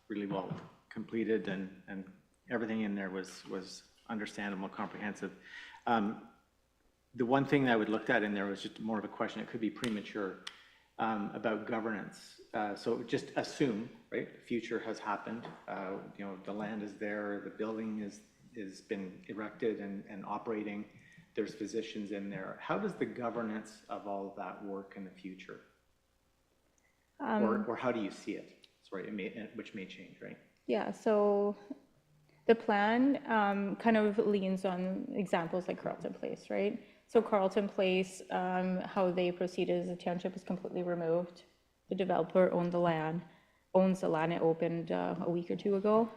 S6: really well completed, and everything in there was understandable, comprehensive. The one thing that I would looked at in there was just more of a question. It could be premature about governance. So just assume, right? The future has happened. You know, the land is there. The building has been erected and operating. There's physicians in there. How does the governance of all of that work in the future? Or how do you see it? Sorry, which may change, right?
S2: Yeah, so the plan kind of leans on examples like Carleton Place, right? So Carleton Place, how they proceeded as the township is completely removed. The developer owns the land. It opened a week or two ago.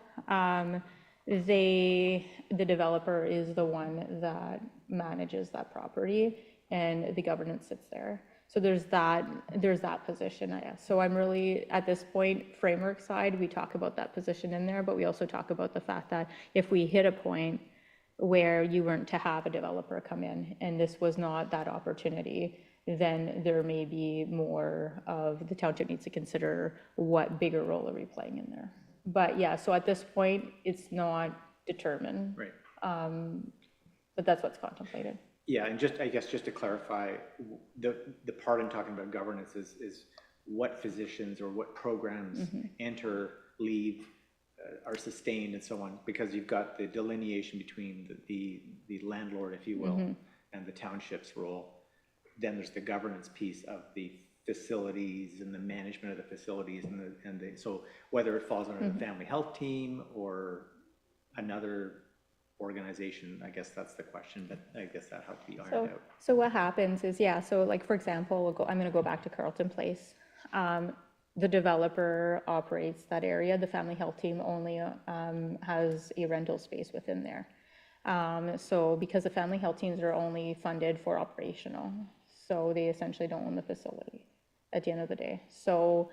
S2: The developer is the one that manages that property, and the governance sits there. So there's that position, I guess. So I'm really, at this point, framework side, we talk about that position in there, but we also talk about the fact that if we hit a point where you weren't to have a developer come in, and this was not that opportunity, then there may be more of the township needs to consider what bigger role are we playing in there. But yeah, so at this point, it's not determined.
S6: Right.
S2: But that's what's contemplated.
S6: Yeah, and just, I guess, just to clarify, the part I'm talking about governance is what physicians or what programs enter, leave, are sustained and so on, because you've got the delineation between the landlord, if you will, and the township's role. Then there's the governance piece of the facilities and the management of the facilities and so whether it falls under the family health team or another organization, I guess that's the question, but I guess that has to be ironed out.
S2: So what happens is, yeah, so like, for example, I'm going to go back to Carleton Place. The developer operates that area. The family health team only has a rental space within there. So because the family health teams are only funded for operational, so they essentially don't own the facility at the end of the day. So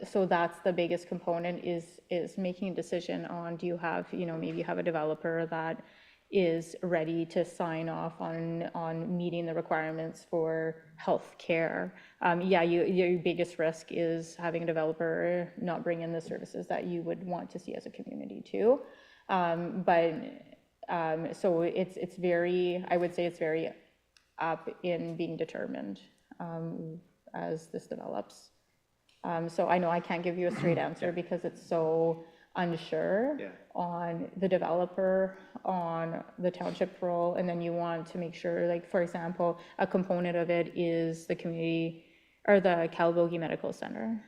S2: so that's the biggest component is making a decision on, do you have, maybe you have a developer that is ready to sign off on meeting the requirements for health care. Yeah, your biggest risk is having a developer not bring in the services that you would want to see as a community too. So it's very, I would say it's very up in being determined as this develops. So I know I can't give you a straight answer because it's so unsure
S6: Yeah.
S2: on the developer, on the township role, and then you want to make sure, like, for example, a component of it is the community or the Calabogie Medical Center.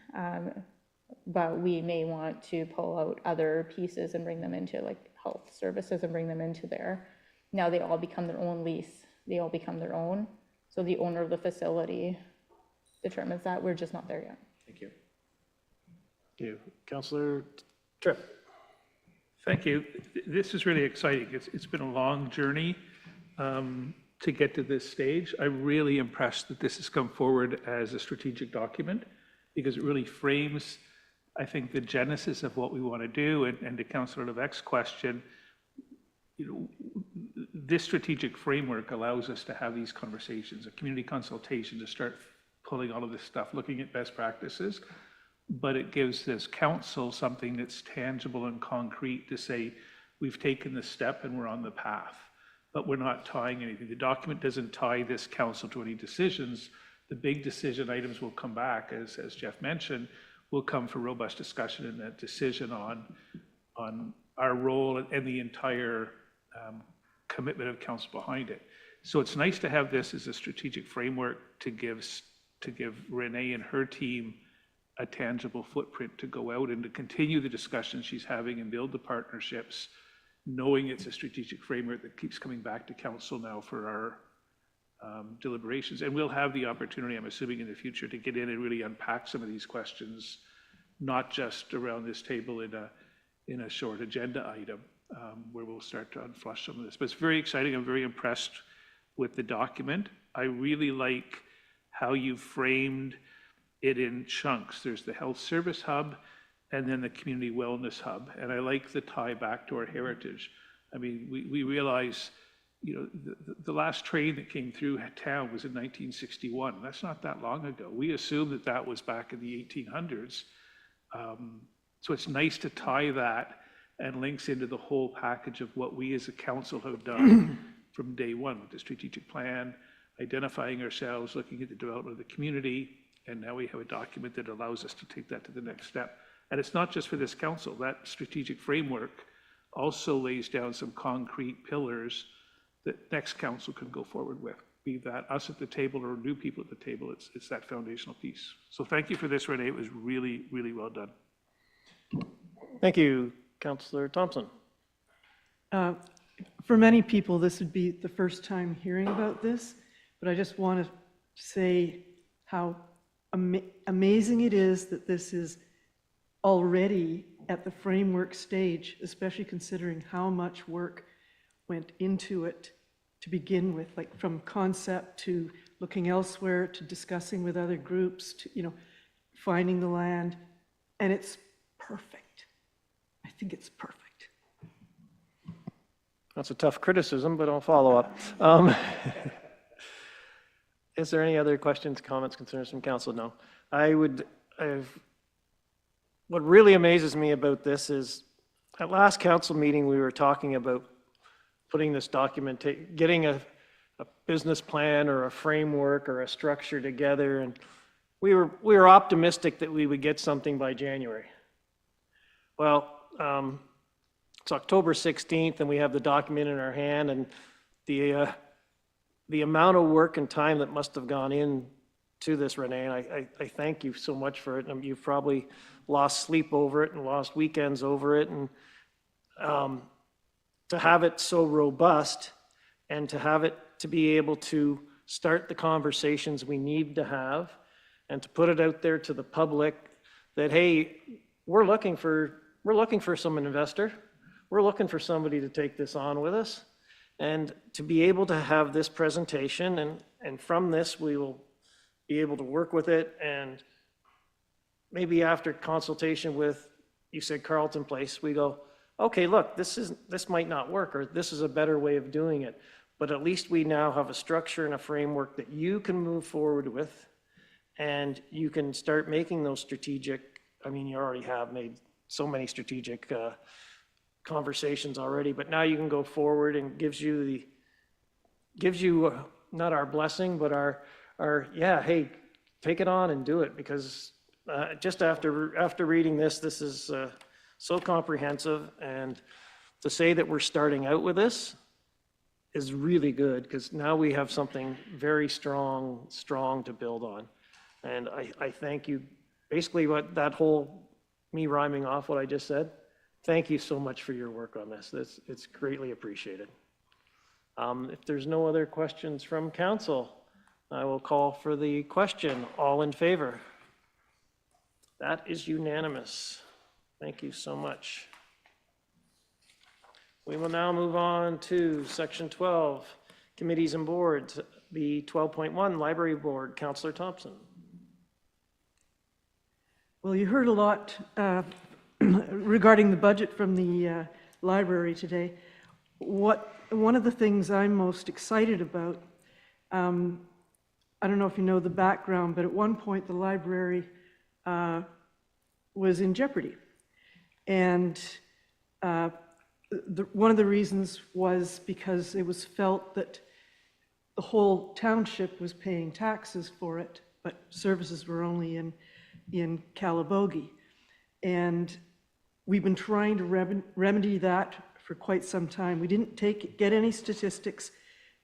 S2: But we may want to pull out other pieces and bring them into like health services and bring them into there. Now they all become their own lease. They all become their own. So the owner of the facility determines that. We're just not there yet.
S6: Thank you.
S1: Thank you. Councillor Tripp.
S5: Thank you. This is really exciting. It's been a long journey to get to this stage. I'm really impressed that this has come forward as a strategic document because it really frames, I think, the genesis of what we want to do. And to Councillor Levesque's question, you know, this strategic framework allows us to have these conversations, a community consultation to start pulling all of this stuff, looking at best practices. But it gives this council something that's tangible and concrete to say, we've taken the step and we're on the path, but we're not tying anything. The document doesn't tie this council to any decisions. The big decision items will come back, as Jeff mentioned, will come for robust discussion and that decision on our role and the entire commitment of council behind it. So it's nice to have this as a strategic framework to give Renee and her team a tangible footprint to go out and to continue the discussions she's having and build the partnerships, knowing it's a strategic framework that keeps coming back to council now for our deliberations. And we'll have the opportunity, I'm assuming, in the future to get in and really unpack some of these questions, not just around this table in a short agenda item, where we'll start to unflush some of this. But it's very exciting. I'm very impressed with the document. I really like how you framed it in chunks. There's the health service hub and then the community wellness hub. And I like the tie back to our heritage. I mean, we realize, you know, the last train that came through town was in 1961. That's not that long ago. We assumed that that was back in the 1800s. So it's nice to tie that and links into the whole package of what we as a council have done from day one with the strategic plan, identifying ourselves, looking at the development of the community, and now we have a document that allows us to take that to the next step. And it's not just for this council. That strategic framework also lays down some concrete pillars that next council can go forward with, be that us at the table or new people at the table. It's that foundational piece. So thank you for this, Renee. It was really, really well done.
S1: Thank you, Councillor Thompson.
S9: For many people, this would be the first time hearing about this, but I just want to say how amazing it is that this is already at the framework stage, especially considering how much work went into it to begin with, like from concept to looking elsewhere to discussing with other groups to, you know, finding the land, and it's perfect. I think it's perfect.
S1: That's a tough criticism, but I'll follow up. Is there any other questions, comments, concerns from council? No. What really amazes me about this is at last council meeting, we were talking about putting this document, getting a business plan or a framework or a structure together. And we were optimistic that we would get something by January. Well, it's October 16th and we have the document in our hand, and the amount of work and time that must have gone in to this, Renee, and I thank you so much for it. You've probably lost sleep over it and lost weekends over it, and to have it so robust and to have it to be able to start the conversations we need to have and to put it out there to the public that, hey, we're looking for some investor. We're looking for somebody to take this on with us. And to be able to have this presentation, and from this, we will be able to work with it, and maybe after consultation with, you said Carlton Place, we go, okay, look, this might not work, or this is a better way of doing it. But at least we now have a structure and a framework that you can move forward with, and you can start making those strategic, I mean, you already have made so many strategic conversations already, but now you can go forward and gives you not our blessing, but our yeah, hey, take it on and do it, because just after reading this is so comprehensive, and to say that we're starting out with this is really good, because now we have something very strong to build on. And I thank you, basically what that whole, me rhyming off what I just said, thank you so much for your work on this. It's greatly appreciated. If there's no other questions from council, I will call for the question. All in favor? That is unanimous. Thank you so much. We will now move on to section 12, committees and boards. The 12.1 Library Board, Councillor Thompson.
S9: Well, you heard a lot regarding the budget from the library today. One of the things I'm most excited about, I don't know if you know the background, but at one point the library was in jeopardy. And one of the reasons was because it was felt that the whole township was paying taxes for it, but services were only in Calabogie. And we've been trying to remedy that for quite some time. We didn't get any statistics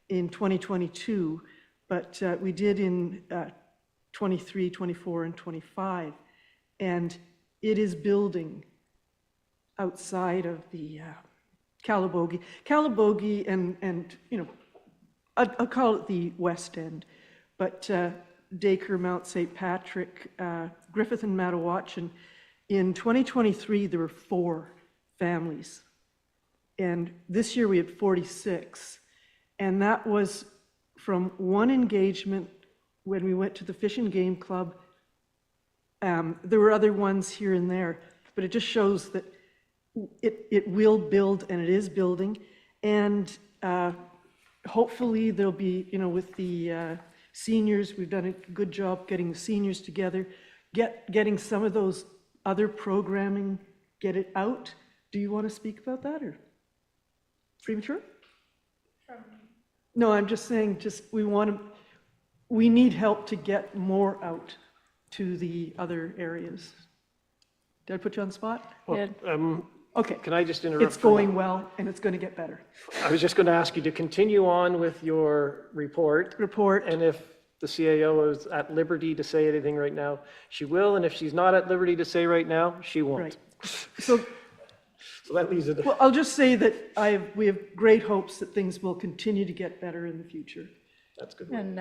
S9: in 2022, but we did in 23, 24, and 25. And it is building outside of the Calabogie. Calabogie and you know, I'll call it the West End, but Dacre, Mount St. Patrick, Griffith and Madawaska. In 2023, there were 4 families. And this year we had 46. And that was from one engagement when we went to the Fish and Game Club. There were other ones here and there, but it just shows that it will build, and it is building. And hopefully there'll be, you know, with the seniors, we've done a good job getting the seniors together, getting some of those other programming, get it out. Do you want to speak about that, or premature? No, I'm just saying, we need help to get more out to the other areas. Did I put you on the spot?
S1: Well,
S9: Okay.
S1: can I just interrupt?
S9: It's going well, and it's going to get better.
S1: I was just going to ask you to continue on with your report. And if the CAO is at liberty to say anything right now, she will. And if she's not at liberty to say right now, she won't.
S9: Right. So
S1: that leaves it.
S9: well, I'll just say that we have great hopes that things will continue to get better in the future.
S1: That's good.
S2: And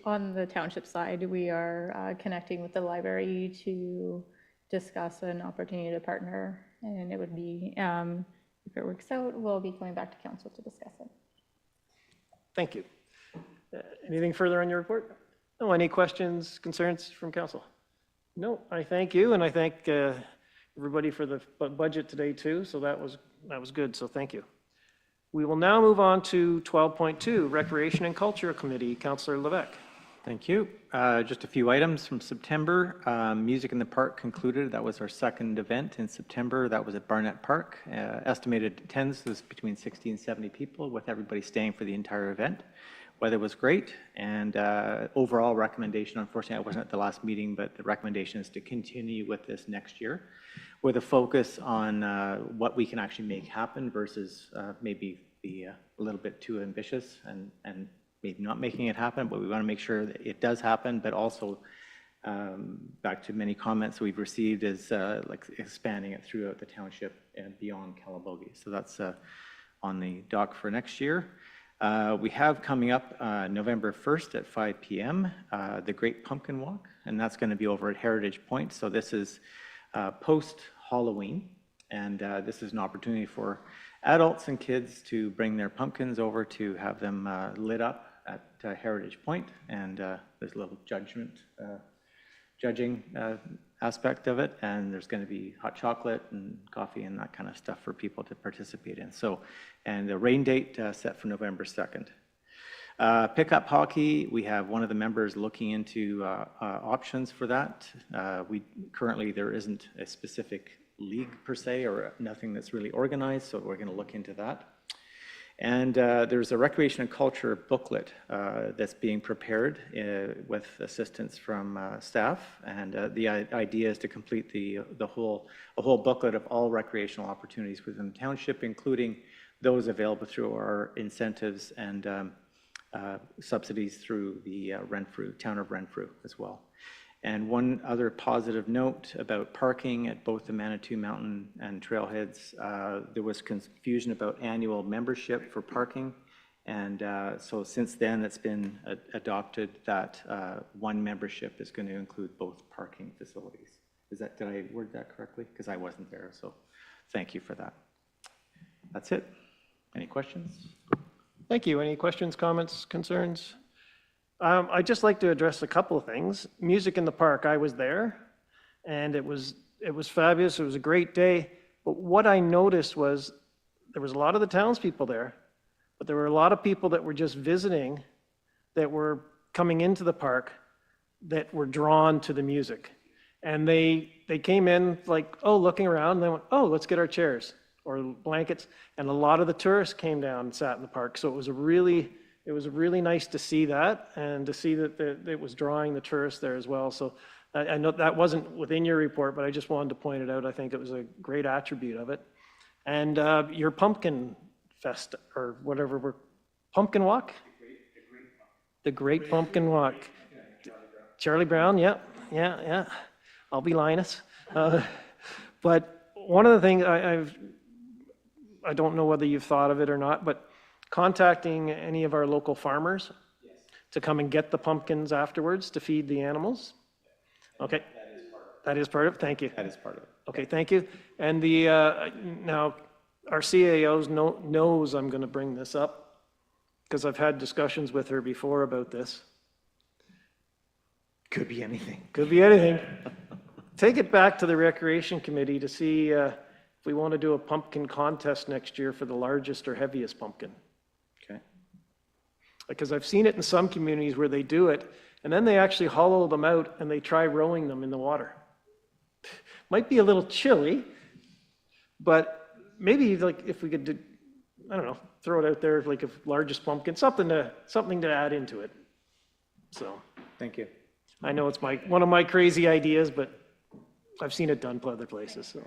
S2: on the township side, we are connecting with the library to discuss an opportunity to partner. And it would be, if it works out, we'll be going back to council to discuss it.
S1: Thank you. Anything further on your report? No, any questions, concerns from council? No, I thank you, and I thank everybody for the budget today too, so that was good, so thank you. We will now move on to 12.2, Recreation and Culture Committee, Councillor Levesque.
S6: Thank you. Just a few items from September. Music in the Park concluded. That was our second event in September. That was at Barnett Park. Estimated attendance was between 60 and 70 people, with everybody staying for the entire event. Weather was great, and overall recommendation, unfortunately I wasn't at the last meeting, but the recommendation is to continue with this next year with a focus on what we can actually make happen versus maybe be a little bit too ambitious and maybe not making it happen, but we want to make sure that it does happen, but also back to many comments we've received is like expanding it throughout the township and beyond Calabogie. So that's on the dock for next year. We have coming up November 1st at 5 p.m. The Great Pumpkin Walk, and that's going to be over at Heritage Point. So this is post-Halloween, and this is an opportunity for adults and kids to bring their pumpkins over to have them lit up at Heritage Point, and there's a little judging aspect of it, and there's going to be hot chocolate and coffee and that kind of stuff for people to participate in. So, and the rain date set for November 2nd. Pickup hockey, we have one of the members looking into options for that. Currently there isn't a specific league per se, or nothing that's really organized, so we're going to look into that. And there's a recreation and culture booklet that's being prepared with assistance from staff. And the idea is to complete a whole booklet of all recreational opportunities within the township, including those available through our incentives and subsidies through the town of Renfrew as well. And one other positive note about parking at both the Manitou Mountain and trailheads, there was confusion about annual membership for parking. And so since then, it's been adopted that one membership is going to include both parking facilities. Did I word that correctly? Because I wasn't there, so thank you for that. That's it. Any questions?
S1: Thank you. Any questions, comments, concerns? I'd just like to address a couple of things. Music in the Park, I was there, and it was fabulous. It was a great day. But what I noticed was there was a lot of the townspeople there, but there were a lot of people that were just visiting that were coming into the park that were drawn to the music. And they came in like, oh, looking around, and they went, oh, let's get our chairs or blankets. And a lot of the tourists came down and sat in the park. So it was really nice to see that, and to see that it was drawing the tourists there as well. So I know that wasn't within your report, but I just wanted to point it out. I think it was a great attribute of it. And your pumpkin fest, or whatever, pumpkin walk? The Great Pumpkin Walk. Charlie Brown, yeah. I'll be Linus. But one of the things I don't know whether you've thought of it or not, but contacting any of our local farmers to come and get the pumpkins afterwards to feed the animals. Okay. That is part of it. Thank you.
S6: That is part of it.
S1: Okay, thank you. And now our CAOs knows I'm going to bring this up because I've had discussions with her before about this.
S6: Could be anything.
S1: Could be anything. Take it back to the Recreation Committee to see if we want to do a pumpkin contest next year for the largest or heaviest pumpkin.
S6: Okay.
S1: Because I've seen it in some communities where they do it, and then they actually hollow them out and they try rowing them in the water. Might be a little chilly, but maybe like if we could do, I don't know, throw it out there like a largest pumpkin, something to add into it. So
S6: Thank you.
S1: I know it's one of my crazy ideas, but I've seen it done other places. So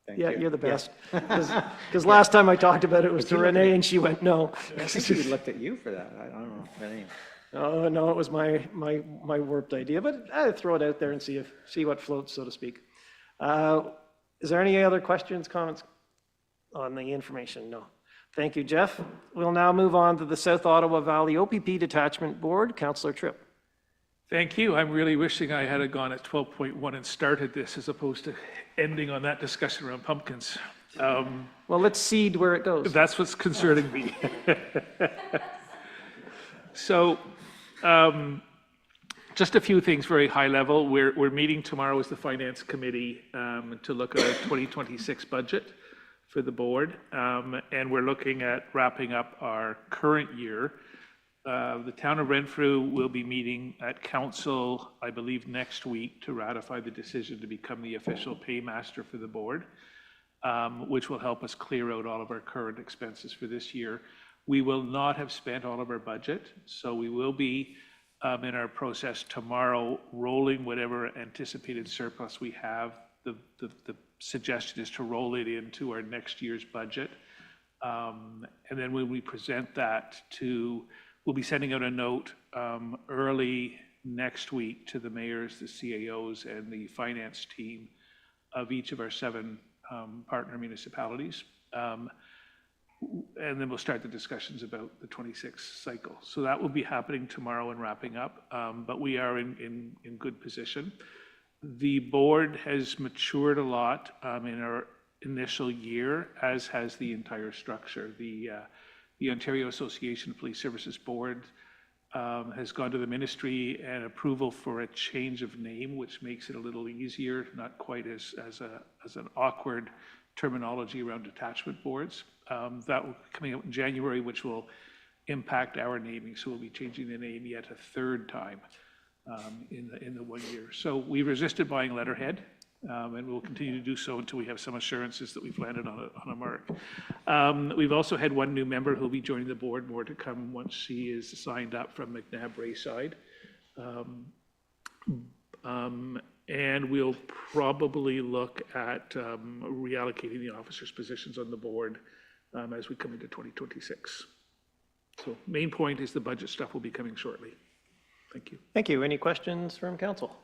S6: Thank
S1: yeah,
S6: you.
S1: you're the best. Because last time I talked about it was to Renee, and she went no.
S6: I think we looked at you for that. I don't know. But anyway.
S1: Oh, no, it was my warped idea, but I'd throw it out there and see what floats, so to speak. Is there any other questions, comments on the information? No. Thank you, Jeff. We'll now move on to the South Ottawa Valley OPP Detachment Board. Councillor Tripp.
S5: Thank you. I'm really wishing I had gone at 12.1 and started this as opposed to ending on that discussion around pumpkins.
S1: Well, let's seed where it goes.
S5: That's what's concerning me. So, just a few things very high level. We're meeting tomorrow as the Finance Committee to look at our 2026 budget for the board. And we're looking at wrapping up our current year. The town of Renfrew will be meeting at council, I believe, next week to ratify the decision to become the official paymaster for the board, which will help us clear out all of our current expenses for this year. We will not have spent all of our budget, so we will be in our process tomorrow rolling whatever anticipated surplus we have. The suggestion is to roll it into our next year's budget. And then when we present that we'll be sending out a note early next week to the mayors, the CAOs, and the finance team of each of our 7 partner municipalities. And then we'll start the discussions about the 26 cycle. So that will be happening tomorrow and wrapping up, but we are in good position. The board has matured a lot in our initial year, as has the entire structure. The Ontario Association of Police Services Board has gone to the ministry and approval for a change of name, which makes it a little easier, not quite as an awkward terminology around detachment boards. That will be coming out in January, which will impact our naming. So we'll be changing the name yet a 3rd time in the 1 year. So we resisted buying letterhead. And we'll continue to do so until we have some assurances that we've landed on a mark. We've also had one new member who'll be joining the board, more to come once she is signed up from McNabb Rayside. And we'll probably look at reallocating the officers' positions on the board as we come into 2026. So main point is the budget stuff will be coming shortly. Thank you.
S1: Thank you. Any questions from council?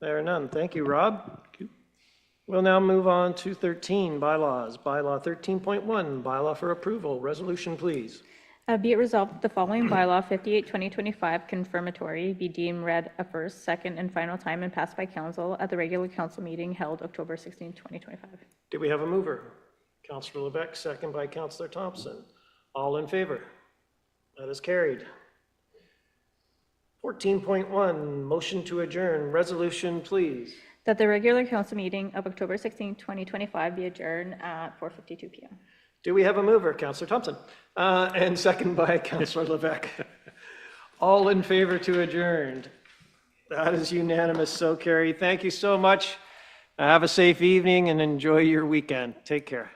S1: There are none. Thank you, Rob.
S5: Thank you.
S1: We'll now move on to 13, bylaws. Bylaw 13.1, bylaw for approval. Resolution, please.
S2: Be it resolved that the following bylaw, 58/2025, confirmatory, be deemed read a first, second, and final time and passed by council at the regular council meeting held October 16, 2025.
S1: Do we have a mover? Councillor Lebec, second by Councillor Thompson. All in favor? That is carried. 14.1, motion to adjourn. Resolution, please.
S2: That the regular council meeting of October 16, 2025 be adjourned at 4:52 p.m.
S1: Do we have a mover? Councillor Thompson. And second by Councillor Lebec. All in favor to adjourn? That is unanimous, so carried. Thank you so much. Have a safe evening and enjoy your weekend. Take care.